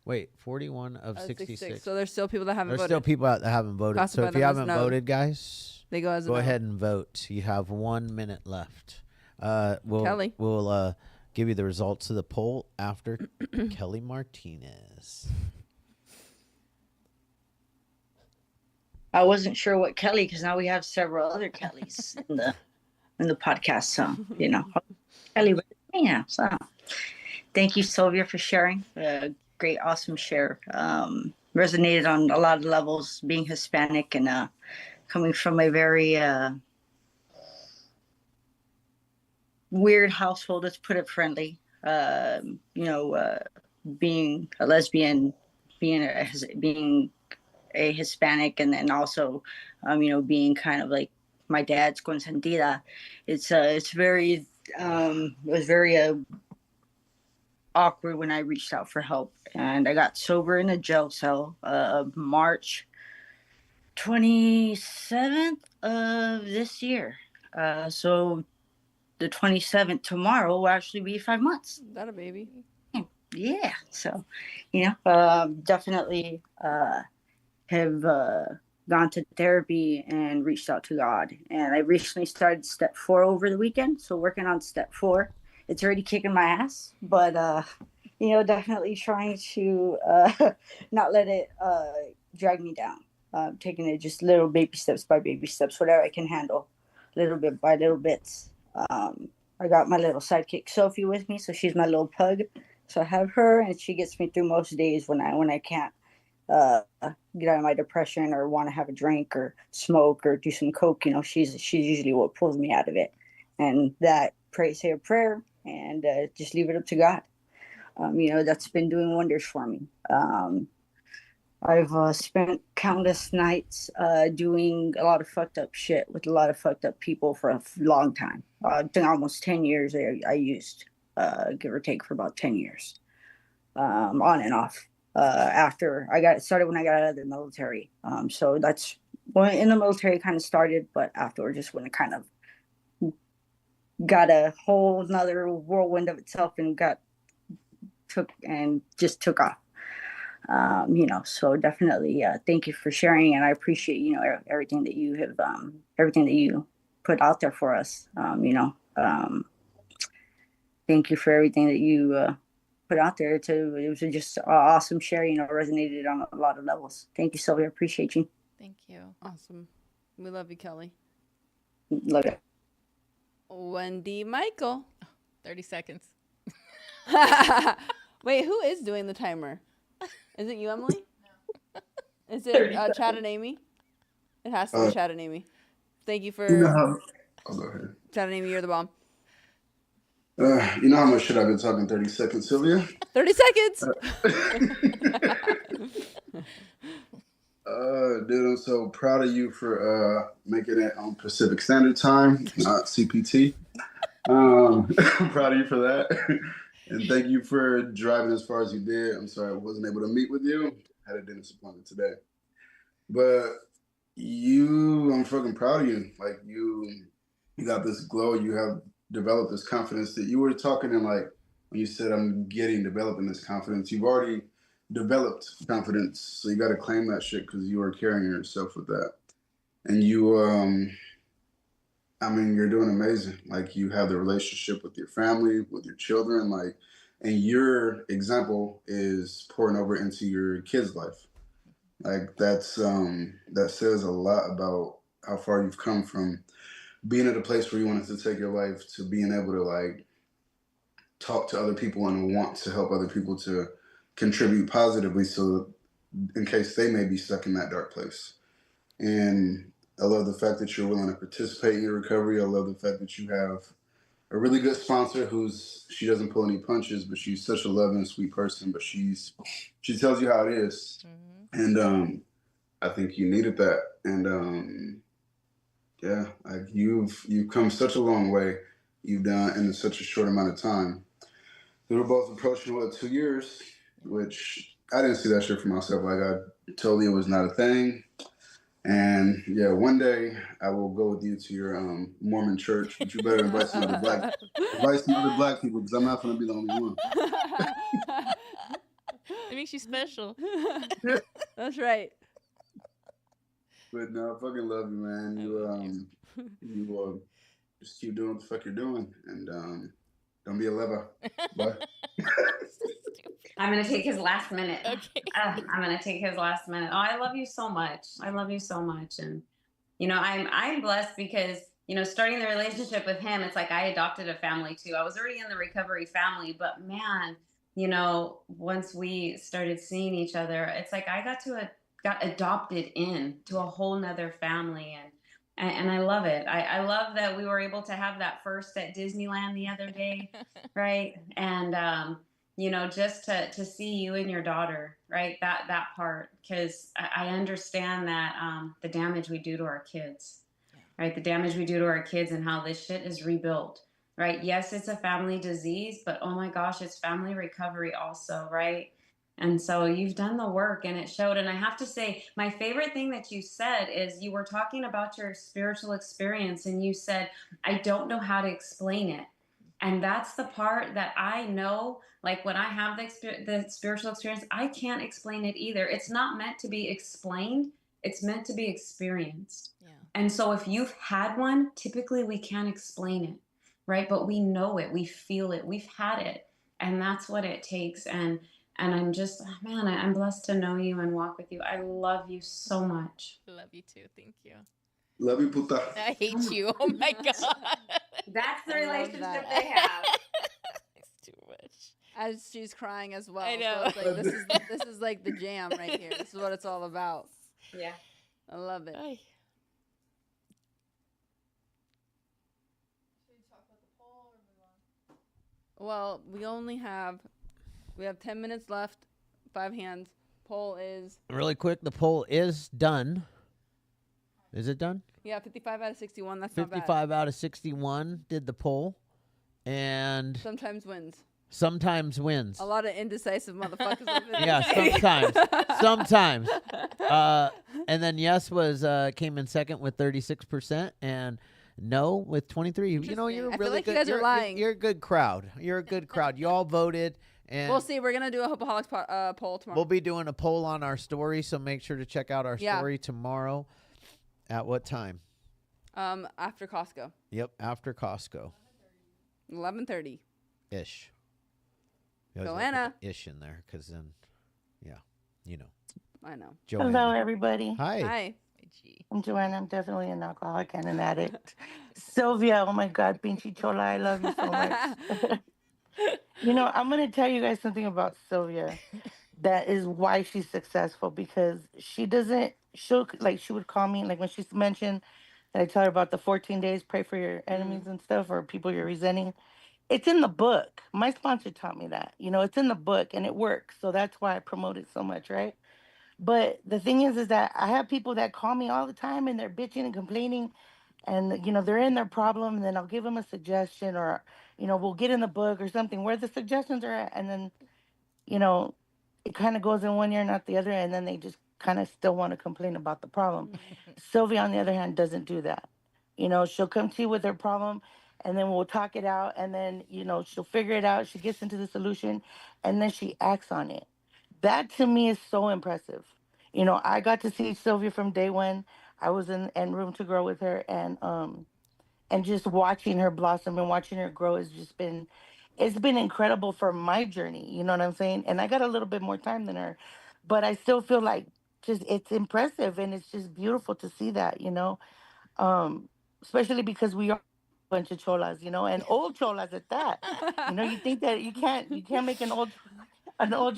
Wait, 41 of 66.
So there's still people that haven't
There's
voted.
still people out that haven't voted.
Classify
So if
them
you
as
haven't
no.
voted, guys,
They go as a
go
no.
ahead and vote. You have 1 minute left.
Kelly.
We'll give you the results of the poll after Kelly Martinez.
I wasn't sure what Kelly, because now we have several other Kellys in the podcast. So Kelly, yeah. So thank you, Sylvia, for sharing. Great, awesome share. Resonated on a lot of levels. Being Hispanic and coming from a very weird household, let's put it friendly. Being a lesbian, being a Hispanic, and then also, being kind of like my dad's consentida. It was very awkward when I reached out for help, and I got sober in a jail cell, March 27th of this year. So the 27th tomorrow will actually be 5 months.
That a baby.
Yeah. So, definitely have gone to therapy and reached out to God. And I recently started step 4 over the weekend. So working on step 4. It's already kicking my ass, but, definitely trying to not let it drag me down. Taking it just little baby steps by baby steps, whatever I can handle, little bit by little bits. I got my little sidekick Sophie with me, so she's my little pug. So I have her, and she gets me through most days when I can't get out of my depression or want to have a drink or smoke or do some coke. She's usually what pulls me out of it. And that say a prayer and just leave it up to God. That's been doing wonders for me. I've spent countless nights doing a lot of fucked up shit with a lot of fucked up people for a long time. I think almost 10 years I used, give or take, for about 10 years, on and off. After I got started when I got out of the military. So that's when in the military kind of started, but afterwards just when it kind of got a whole nother whirlwind of itself and took off. So definitely thank you for sharing, and I appreciate everything that you have everything that you put out there for us. Thank you for everything that you put out there. It was just awesome sharing. Resonated on a lot of levels. Thank you, Sylvia. Appreciate you.
Thank you.
Awesome. We love you, Kelly.
Love it.
Wendy Michael.
30 seconds.
Wait, who is doing the timer? Is it you, Emily? No. Is it Chad and Amy? It has to be Chad and Amy. Thank you for...
I'll go ahead.
Chad and Amy, you're the bomb.
You know how much shit I've been talking 30 seconds, Sylvia?
30 seconds!
Dude, I'm so proud of you for making it on Pacific Standard Time, not CPT. I'm proud of you for that. And thank you for driving as far as you did. I'm sorry I wasn't able to meet with you. I had a dentist appointment today. But I'm fucking proud of you. Like, you got this glow. You have developed this confidence that you were talking in, like, when you said, developing this confidence. You've already developed confidence. So you got to claim that shit because you are carrying yourself with that. And you I mean, you're doing amazing. Like you have the relationship with your family, with your children, like, and your example is pouring over into your kids' life. Like that says a lot about how far you've come from being at a place where you wanted to take your life to being able to like talk to other people and want to help other people to contribute positively so in case they may be stuck in that dark place. And I love the fact that you're willing to participate in your recovery. I love the fact that you have a really good sponsor who's she doesn't pull any punches, but she's such a loving, sweet person. But she tells you how it is, and I think you needed that. And yeah, like you've come such a long way. You've done in such a short amount of time. We were both approaching 2 years, which I didn't see that shit for myself. Like I told you it was not a thing. And yeah, one day I will go with you to your Mormon church, but you better invite some other black people because I'm not gonna be the only one.
It makes you special.
That's right.
But no, I fucking love you, man. You just keep doing what the fuck you're doing, and don't be a lever. Bye.
I'm gonna take his last minute.
Okay.
I'm gonna take his last minute. Oh, I love you so much. I love you so much, and I'm blessed because starting the relationship with him, it's like I adopted a family too. I was already in the recovery family, but man, once we started seeing each other, it's like I got adopted in to a whole nother family, and I love it. I love that we were able to have that first at Disneyland the other day, right? And just to see you and your daughter, right? That part, because I understand that the damage we do to our kids, right? The damage we do to our kids and how this shit is rebuilt, right? Yes, it's a family disease, but oh my gosh, it's family recovery also, right? And so you've done the work and it showed. And I have to say, my favorite thing that you said is you were talking about your spiritual experience and you said, I don't know how to explain it. And that's the part that I know, like when I have the spiritual experience, I can't explain it either. It's not meant to be explained. It's meant to be experienced. Yeah. And so if you've had one, typically we can't explain it, right? But we know it, we feel it, we've had it. And that's what it takes. And I'm just, man, I'm blessed to know you and walk with you. I love you so much.
Love you too. Thank you.
Love you, puta.
I hate you. Oh my God.
That's the relationship
that.
they have.
It's too much.
As she's crying as well.
I know.
So it's like, this is like the jam right here. This is what it's all about.
Yeah.
I love it.
Ay.
Should we talk about the poll or move on?
Well, we have 10 minutes left. 5 hands. Poll is
Really quick, the poll is done. Is it done?
yeah, 55 out of 61. That's not bad.
55 out of 61 did the poll, and
Sometimes wins.
sometimes wins.
A lot of indecisive motherfuckers. Up in there.
Yeah, sometimes. And then yes came in second with 36%, and no with 23. You know, you're
I feel
really
like you
good.
guys are lying.
You're a good crowd. You're a good crowd. You all voted, and
We'll see. We're gonna do a Hopeaholics poll tomorrow.
we'll be doing a poll on our story, so make sure to check out our
Yeah.
story tomorrow. At what time?
After Costco,
Yep, after Costco
11:30.
ish. You always
Joanna.
have to put ish in there, because then, yeah, you know.
I know.
Joanna.
Hello, everybody.
Hi.
Hi.
I'm Joanna. I'm definitely an alcoholic and an addict. Sylvia, oh my God, pinche chola, I love you so much. I'm going to tell you guys something about Sylvia that is why she's successful, because she would call me, like when she's mentioned that I tell her about the 14 days, pray for your enemies and stuff, or people you're resenting. It's in the book. My sponsor taught me that. It's in the book and it works. So that's why I promote it so much, right? But the thing is that I have people that call me all the time and they're bitching and complaining, and they're in their problem, and then I'll give them a suggestion, or we'll get in the book or something where the suggestions are at, and then it kind of goes in one ear and not the other, and then they just kind of still want to complain about the problem. Sylvia, on the other hand, doesn't do that. She'll come to you with her problem, and then we'll talk it out, and then she'll figure it out. She gets into the solution, and then she acts on it. That to me is so impressive. I got to see Sylvia from day one. I was in room to grow with her, and and just watching her blossom and watching her grow has just been, it's been incredible for my journey. You know what I'm saying? And I got a little bit more time than her, but I still feel like just it's impressive and it's just beautiful to see that, you know. um, Especially because we are a bunch of cholas, you know, and old cholas at that. You know, you think that you can't make an old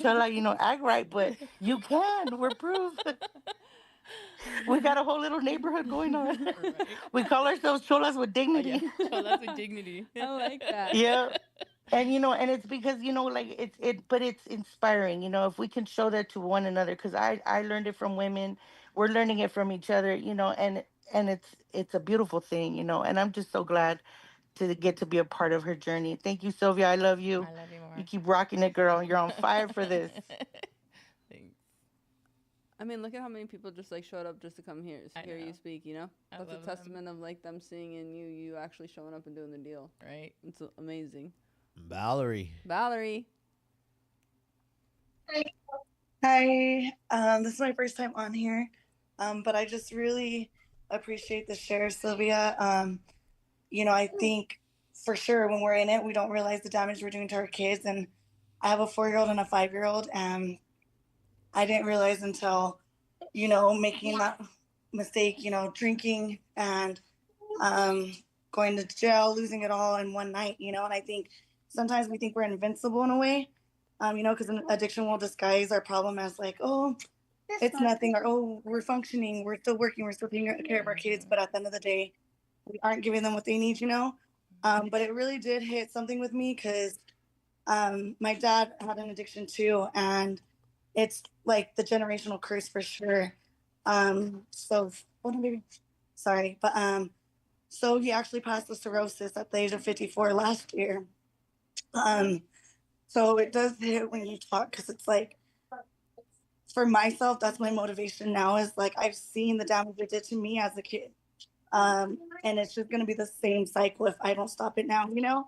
chola, you know, act right, but you can. We're proof. We got a whole little neighborhood going on.
Right.
We call ourselves cholas with
Yeah.
dignity.
Cholas with dignity.
I like that.
Yeah. And you know, and it's because, you know, like but it's inspiring, you know, if we can show that to one another, because I learned it from women, we're learning it from each other, you know, and it's a beautiful thing, you know, and I'm just so glad to get to be a part of her journey. Thank you, Sylvia. I love you.
I love you
You
more.
keep rocking it, girl. You're on fire for this.
Thanks.
I mean, look at how many people just like showed up just to come here,
I
hear you
know.
speak. You know,
I
that's a
love them.
testament of like them seeing in you, you actually showing up and doing the deal.
Right.
It's amazing.
Valerie.
Valerie,
Hi, this is my first time on here, but I just really appreciate the share, Sylvia. You know, I think for sure when we're in it, we don't realize the damage we're doing to our kids. And I have a 4-year-old and a 5-year-old, and I didn't realize until, you know, making that mistake, you know, drinking and um, going to jail, losing it all in one night, you know. And I think sometimes we think we're invincible in a way, you know, because addiction will disguise our problem as like, oh, it's nothing, or oh, we're functioning, we're still working, we're still taking care of our kids. But at the end of the day, we aren't giving them what they need, you know. But it really did hit something with me because my dad had an addiction too, and it's like the generational curse for sure. So, hold on, baby. Sorry, but so he actually passed the cirrhosis at the age of 54 last year. Um, so it does hit when you talk because it's like, for myself, that's my motivation now is like, I've seen the damage it did to me as a kid. And it's just going to be the same cycle if I don't stop it now, you know?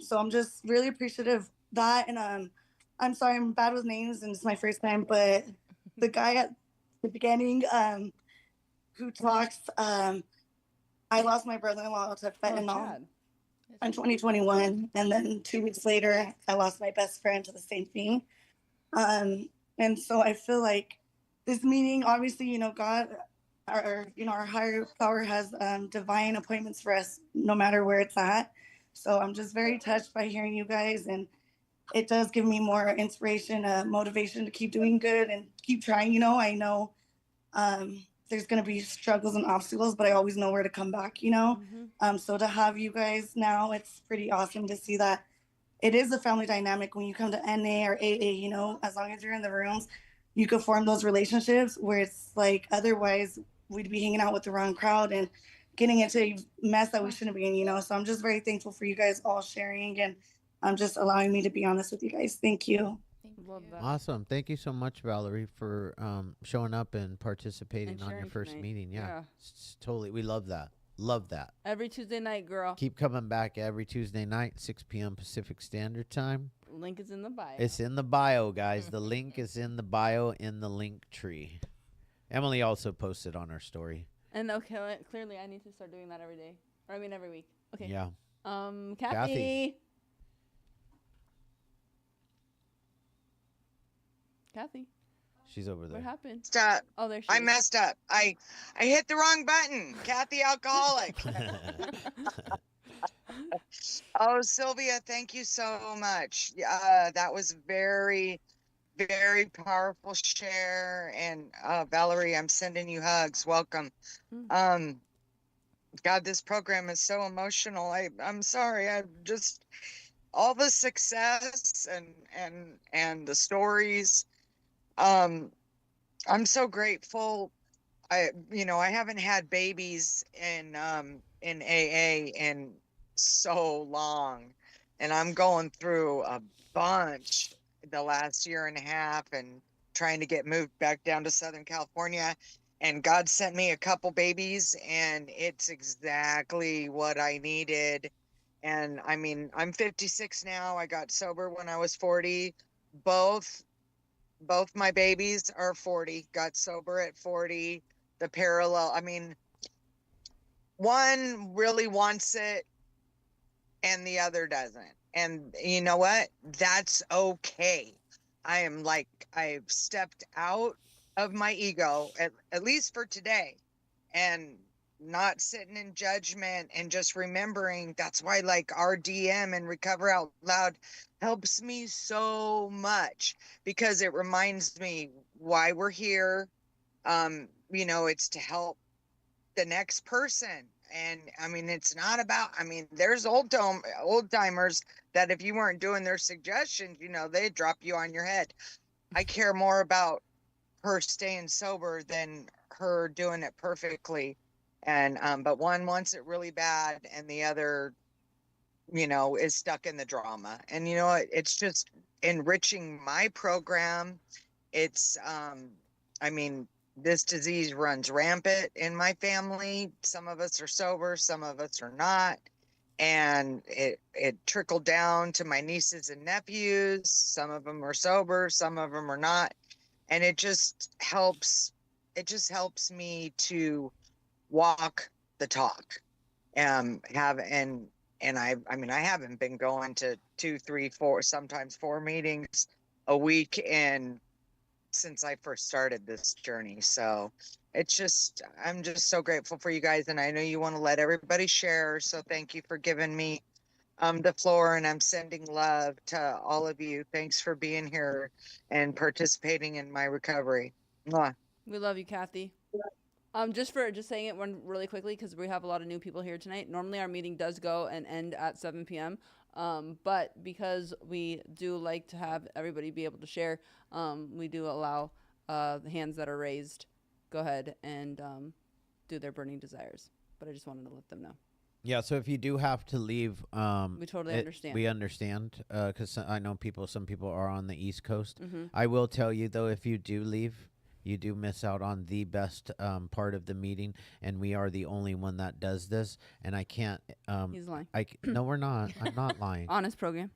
So I'm just really appreciative of that. And I'm sorry, I'm bad with names and it's my first time, but the guy at the beginning who talks, I lost my brother-in-law to fentanyl.
Chad.
In 2021, and then 2 weeks later, I lost my best friend to the same thing. And so I feel like this meeting, obviously, you know, God, you know, our higher power has divine appointments for us, no matter where it's at. So I'm just very touched by hearing you guys, and it does give me more inspiration, motivation to keep doing good and keep trying. You know, I know there's going to be struggles and obstacles, but I always know where to come back, you know? So to have you guys now, it's pretty awesome to see that it is a family dynamic when you come to NA or AA, you know, as long as you're in the rooms, you can form those relationships where it's like, otherwise we'd be hanging out with the wrong crowd and getting into a mess that we shouldn't be in, you know? So I'm just very thankful for you guys all sharing and just allowing me to be honest with you guys. Thank you.
Love that.
Awesome. Thank you so much, Valerie, for showing up and participating
And
on your
sharing
first
tonight.
meeting. Yeah.
Yeah.
Totally. We love that. Love that.
Every Tuesday night, girl.
Keep coming back every Tuesday night, 6 p.m. Pacific Standard Time.
Link is in the bio.
It's in the bio, guys. The link is in the bio in the link tree. Emily also posted on her story.
And okay, clearly I need to start doing that every day. Or I mean every week. Okay.
Yeah.
Kathy. Kathy,
She's over there.
what happened?
Messed up.
Oh, there she
I
is.
messed up. I hit the wrong button. Kathy Alcoholic. Oh, Sylvia, thank you so much. That was very, very powerful share. And Valerie, I'm sending you hugs. Welcome. God, this program is so emotional. I'm sorry. I just all the success and the stories. I'm so grateful. I haven't had babies in AA in so long, and I'm going through a bunch the last year and a half and trying to get moved back down to Southern California. And God sent me a couple babies, and it's exactly what I needed. And I mean, I'm 56 now. I got sober when I was 40. Both my babies are 40, got sober at 40. The parallel, I mean, one really wants it and the other doesn't. And you know what? That's okay. I've stepped out of my ego, at least for today, and not sitting in judgment and just remembering. That's why like RDM and Recover Out Loud helps me so much, because it reminds me why we're here. It's to help the next person. And I mean, it's not about, I mean, there's old timers that if you weren't doing their suggestions, they'd drop you on your head. I care more about her staying sober than her doing it perfectly. And but one wants it really bad and the other, is stuck in the drama. And it's just enriching my program. It's I mean, this disease runs rampant in my family. Some of us are sober, some of us are not. And it trickled down to my nieces and nephews. Some of them are sober, some of them are not. And it just helps me to walk the talk. I haven't been going to 2, 3, 4, sometimes 4 meetings a week since I first started this journey. So I'm just so grateful for you guys. And I know you want to let everybody share. So thank you for giving me the floor, and I'm sending love to all of you. Thanks for being here and participating in my recovery. Mwah.
We love you, Kathy. Just saying it one really quickly, because we have a lot of new people here tonight. Normally our meeting does go and end at 7 p.m. But because we do like to have everybody be able to share, we do allow the hands that are raised go ahead and do their burning desires. But I just wanted to let them know.
Yeah, so if you do have to leave,
we totally understand.
We understand, because I know some people are on the East Coast.
Mm-hmm.
I will tell you, though, if you do leave, you do miss out on the best part of the meeting, and we are the only one that does this. And I can't.
He's lying.
No, we're not. I'm not lying.
Honest program.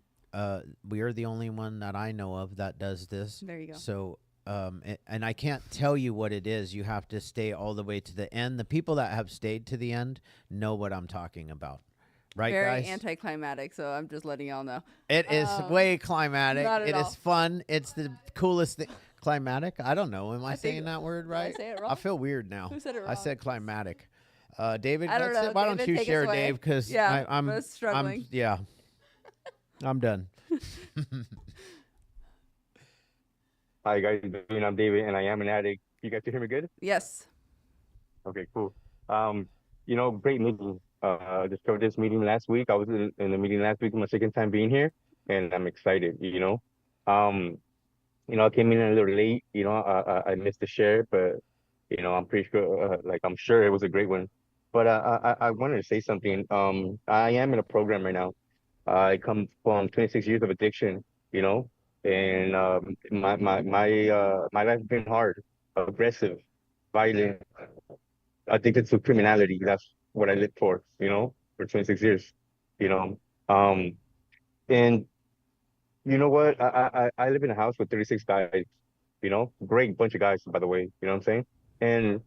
We are the only one that I know of that does this.
There you go.
So, and I can't tell you what it is. You have to stay all the way to the end. The people that have stayed to the end know what I'm talking about. Right,
Very
guys?
anticlimactic, so I'm just letting y'all know.
It is way climatic.
Not at
It
all.
is fun. It's the coolest thing. Climatic? I don't know. Am I saying that word right?
Did I say it wrong?
I feel weird now.
Who said it
I
wrong?
said climatic. David,
I don't know.
why don't
David,
you
take us
share,
away.
Dave? Because
Yeah,
I'm
we're struggling.
yeah. I'm done.
Hi guys, I'm David, and I am an addict. You guys can hear me good?
Yes.
Okay, cool. Great meeting. Just for this meeting last week. I was in the meeting last week. My second time being here, and I'm excited. I came in a little late. I missed the share, but I'm pretty sure, I'm sure it was a great one. But I wanted to say something. I am in a program right now. I come from 26 years of addiction. And my life's been hard, aggressive, violent, addicted to criminality. That's what I lived for 26 years. You know, um, and you know what? I live in a house with 36 guys. Great bunch of guys, by the way. You know what I'm saying? And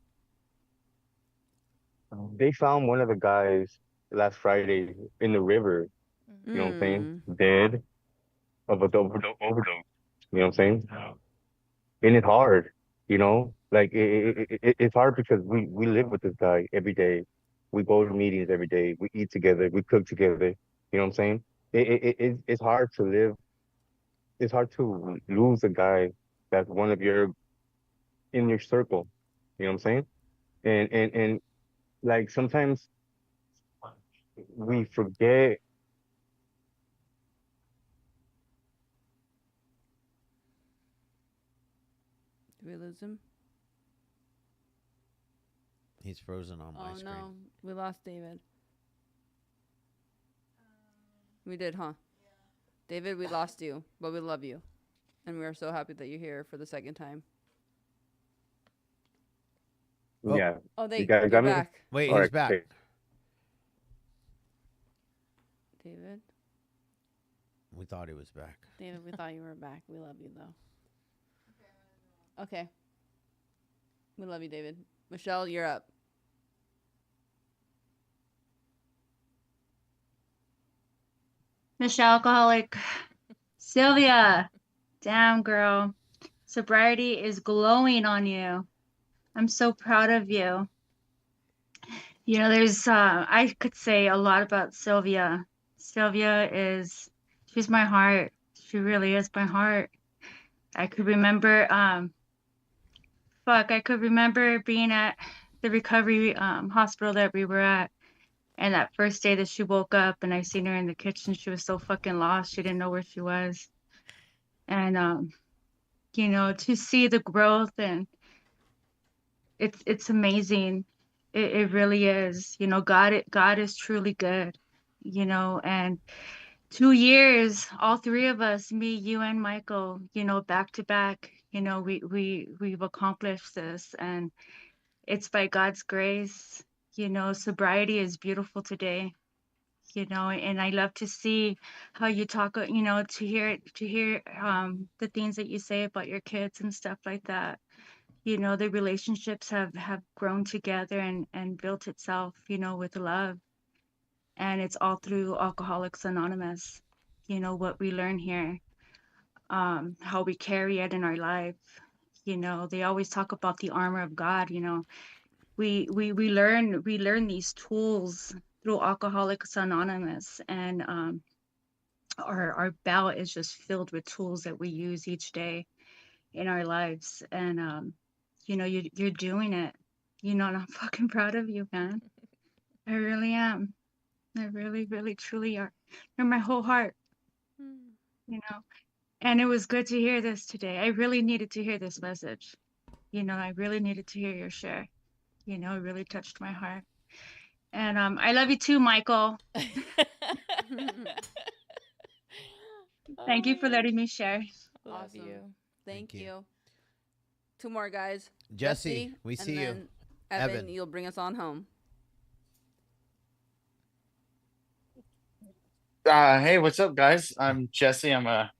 they found one of the guys last Friday in the river. You know what I'm saying? Dead of a overdose. You know what I'm saying? And it's hard, like it's hard because we live with this guy every day. We go to meetings every day. We eat together. We cook together. You know what I'm saying? It's hard to live. It's hard to lose a guy that's one of your in your circle. You know what I'm saying? And like sometimes we forget.
Did we lose him?
He's frozen on my screen.
Oh no, we lost David. We did, huh? Yeah. David, we lost you, but we love you, and we are so happy that you're here for the second time.
Oh.
Yeah.
Oh,
you guys got me?
back.
Wait,
All
he's
right,
back.
okay.
David.
We thought he was back.
David, we thought you were back. We love you though. Okay. We love you, David. Michelle, you're up.
Mr. Alcoholic. Sylvia, damn girl. Sobriety is glowing on you. I'm so proud of you. You know, I could say a lot about Sylvia. She's my heart. She really is my heart. I could remember, I could remember being at the recovery hospital that we were at. And that first day that she woke up and I seen her in the kitchen, she was so fucking lost. She didn't know where she was. And, you know, to see the growth, and it's amazing. It really is. You know, God is truly good, you know, and 2 years, all three of us, me, you, and Michael, you know, back to back, you know, we've accomplished this, and it's by God's grace. You know, sobriety is beautiful today, you know, and I love to see how you talk, you know, to hear the things that you say about your kids and stuff like that. You know, the relationships have grown together and built itself, you know, with love. And it's all through Alcoholics Anonymous, you know, what we learn here, how we carry it in our life. You know, they always talk about the armor of God. You know, we learn these tools through Alcoholics Anonymous, and our belt is just filled with tools that we use each day in our lives. And you know, you're doing it, you know, and I'm fucking proud of you, man. I really am. I really, really, truly are. You're my whole heart, you know. And it was good to hear this today. I really needed to hear this message. You know, I really needed to hear your share. You know, it really touched my heart. And I love you too, Michael. Thank you for letting me share.
Love
Awesome.
you.
Thank you. Two more guys.
Jesse, we see you.
And then Evan, you'll bring us on home.
Hey, what's up, guys? I'm Jesse. I'm a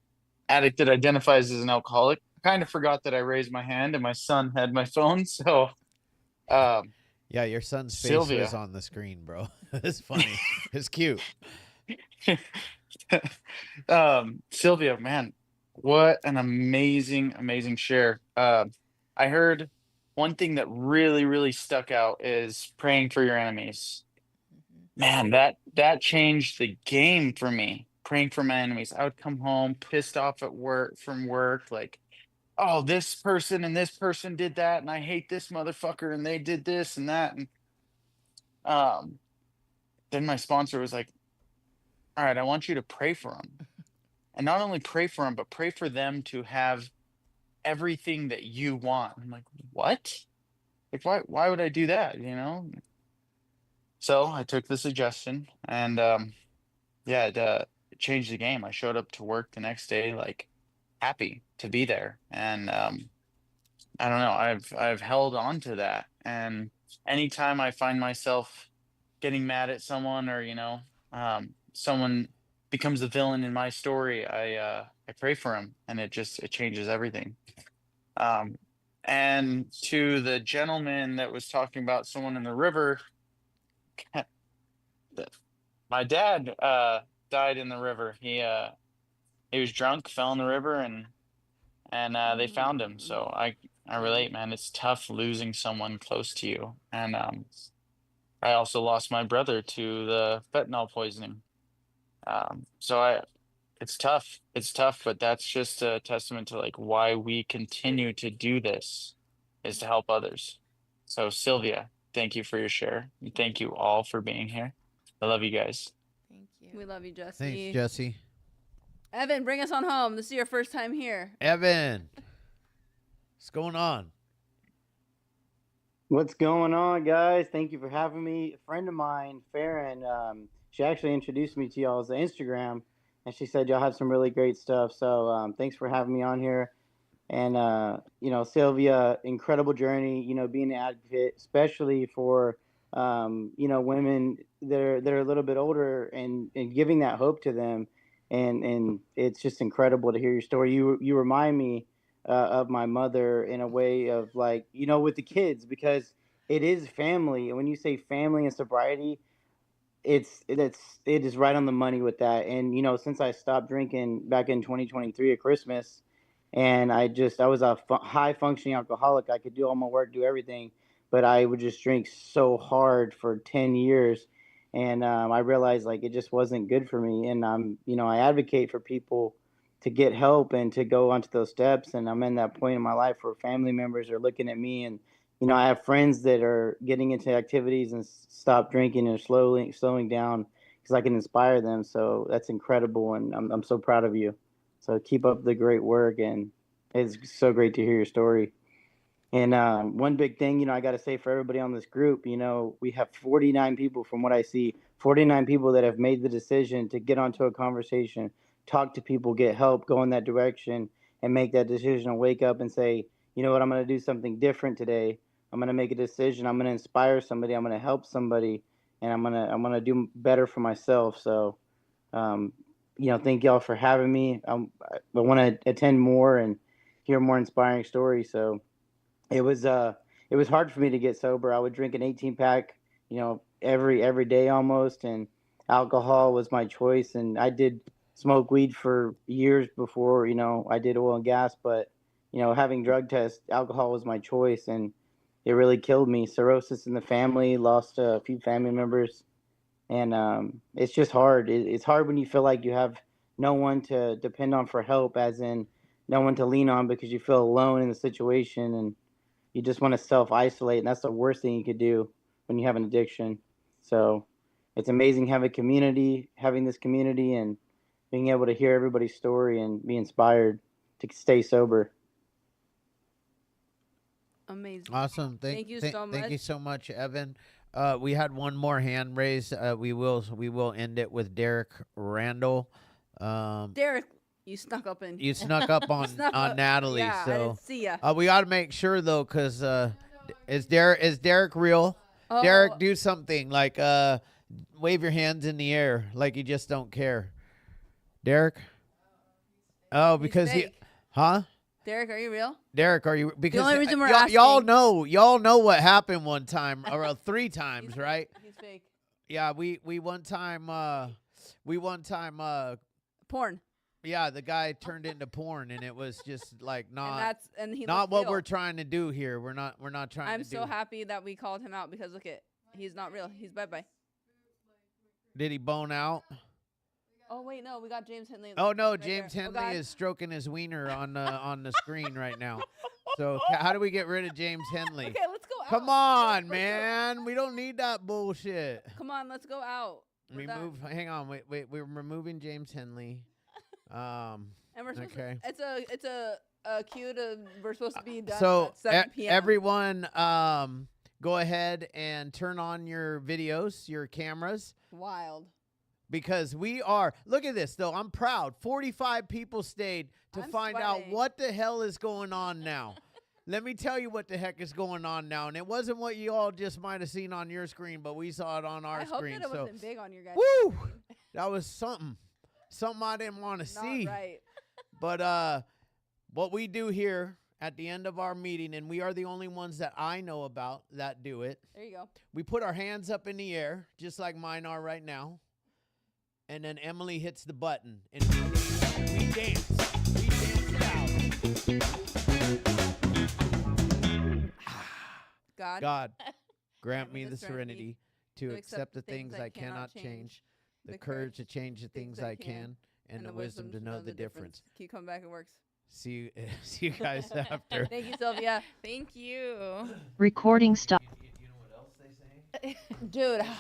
addict that identifies as an alcoholic. Kind of forgot that I raised my hand and my son had my phone. So,
yeah, your son's
Sylvia.
face was on the screen, bro. It's funny. It's cute.
Sylvia, man, what an amazing, amazing share. I heard one thing that really, really stuck out is praying for your enemies. Man, that changed the game for me. Praying for my enemies. I would come home pissed off at work from work, like, oh, this person and this person did that, and I hate this motherfucker, and they did this and that. And then my sponsor was like, all right, I want you to pray for them. And not only pray for them, but pray for them to have everything that you want. I'm like, what? Like, why would I do that? You know? So I took the suggestion, and yeah, it changed the game. I showed up to work the next day, like, happy to be there. And I don't know, I've held on to that. And anytime I find myself getting mad at someone, or, you know, someone becomes the villain in my story, I pray for him, and it changes everything. And to the gentleman that was talking about someone in the river, my dad died in the river. He was drunk, fell in the river, and they found him. So I relate, man. It's tough losing someone close to you. And I also lost my brother to the fentanyl poisoning. So it's tough. It's tough, but that's just a testament to, like, why we continue to do this, is to help others. So Sylvia, thank you for your share. And thank you all for being here. I love you guys.
Thank you.
We love you, Jesse.
Thanks, Jesse.
Evan, bring us on home. This is your first time here.
Evan, what's going on?
What's going on, guys? Thank you for having me. A friend of mine, Farron, she actually introduced me to y'all's Instagram, and she said y'all have some really great stuff. So thanks for having me on here. And, you know, Sylvia, incredible journey, you know, being an advocate, especially for, you know, women that are a little bit older, and giving that hope to them. And it's just incredible to hear your story. You remind me of my mother in a way of, like, you know, with the kids, because it is family. And when you say family and sobriety, it is right on the money with that. And since I stopped drinking back in 2023 at Christmas, and I was a high functioning alcoholic. I could do all my work, do everything, but I would just drink so hard for 10 years. And I realized like it just wasn't good for me. And I advocate for people to get help and to go onto those steps. And I'm in that point in my life where family members are looking at me, and I have friends that are getting into activities and stop drinking and slowing down because I can inspire them. So that's incredible, and I'm so proud of you. So keep up the great work, and it's so great to hear your story. And one big thing, I got to say for everybody on this group, we have 49 people from what I see, 49 people that have made the decision to get onto a conversation, talk to people, get help, go in that direction, and make that decision and wake up and say, you know what, I'm going to do something different today. I'm going to make a decision. I'm going to inspire somebody. I'm going to help somebody, and I'm going to do better for myself. So, thank y'all for having me. I want to attend more and hear more inspiring stories. So it was hard for me to get sober. I would drink an 18 pack, every day almost, and alcohol was my choice. And I did smoke weed for years before, I did oil and gas, but having drug tests, alcohol was my choice, and it really killed me. Cirrhosis in the family, lost a few family members. And it's just hard. It's hard when you feel like you have no one to depend on for help, as in no one to lean on because you feel alone in the situation, and you just want to self-isolate. And that's the worst thing you could do when you have an addiction. So it's amazing having this community and being able to hear everybody's story and be inspired to stay sober.
Amazing.
Awesome.
Thank you so much.
Thank you so much, Evan. We had one more hand raised. We will end it with Derek Randall.
Derek, you snuck up in.
You snuck up on Natalie.
Yeah,
so
I didn't see ya.
we got to make sure though, because is Derek real?
Oh.
Derek, do something like wave your hands in the air like you just don't care. Derek. Oh, because he, huh?
Derek, are you real?
Derek, are you? Because
the only reason we're asking,
y'all know what happened one time or 3 times, right?
He's fake.
Yeah, we one time
porn.
Yeah, the guy turned into porn, and it was just like not
he
not what
real.
we're trying to do here. We're not trying.
I'm
to
so
do.
happy that we called him out because look at he's not real. He's bye.
Did he bone out?
Oh wait, no, we got James Henley.
Oh no,
right
James
there.
Henley is stroking his wiener on the screen right now. So how do we get rid of James Henley?
Okay, let's go out.
Come on, man. We don't need that bullshit.
Come on, let's go out.
Hang on, wait. We're removing James Henley.
And we're supposed
okay.
It's a cue to we're supposed to be done
So
at 7 p.m.
Everyone, go ahead and turn on your videos, your cameras.
Wild.
Because we are, look at this though, I'm proud. 45 people stayed to find out what the hell is going on now. Let me tell you what the heck is going on now. And it wasn't what you all just might have seen on your screen, but we saw it on our screen.
I hope that it wasn't big on your guys'
woo!
screen.
That was something I didn't want to see.
Right.
But what we do here at the end of our meeting, and we are the only ones that I know about that do it.
There you go.
We put our hands up in the air, just like mine are right now. And then Emily hits the button, and we dance. We dance out. God, grant me the serenity to accept the things I cannot change, the courage to change the things I can, and the wisdom to know the difference.
Keep coming back, it works.
See you guys after.
Thank you, Sylvia.
Thank you.
Recording stop.
You know what else they say?
Dude.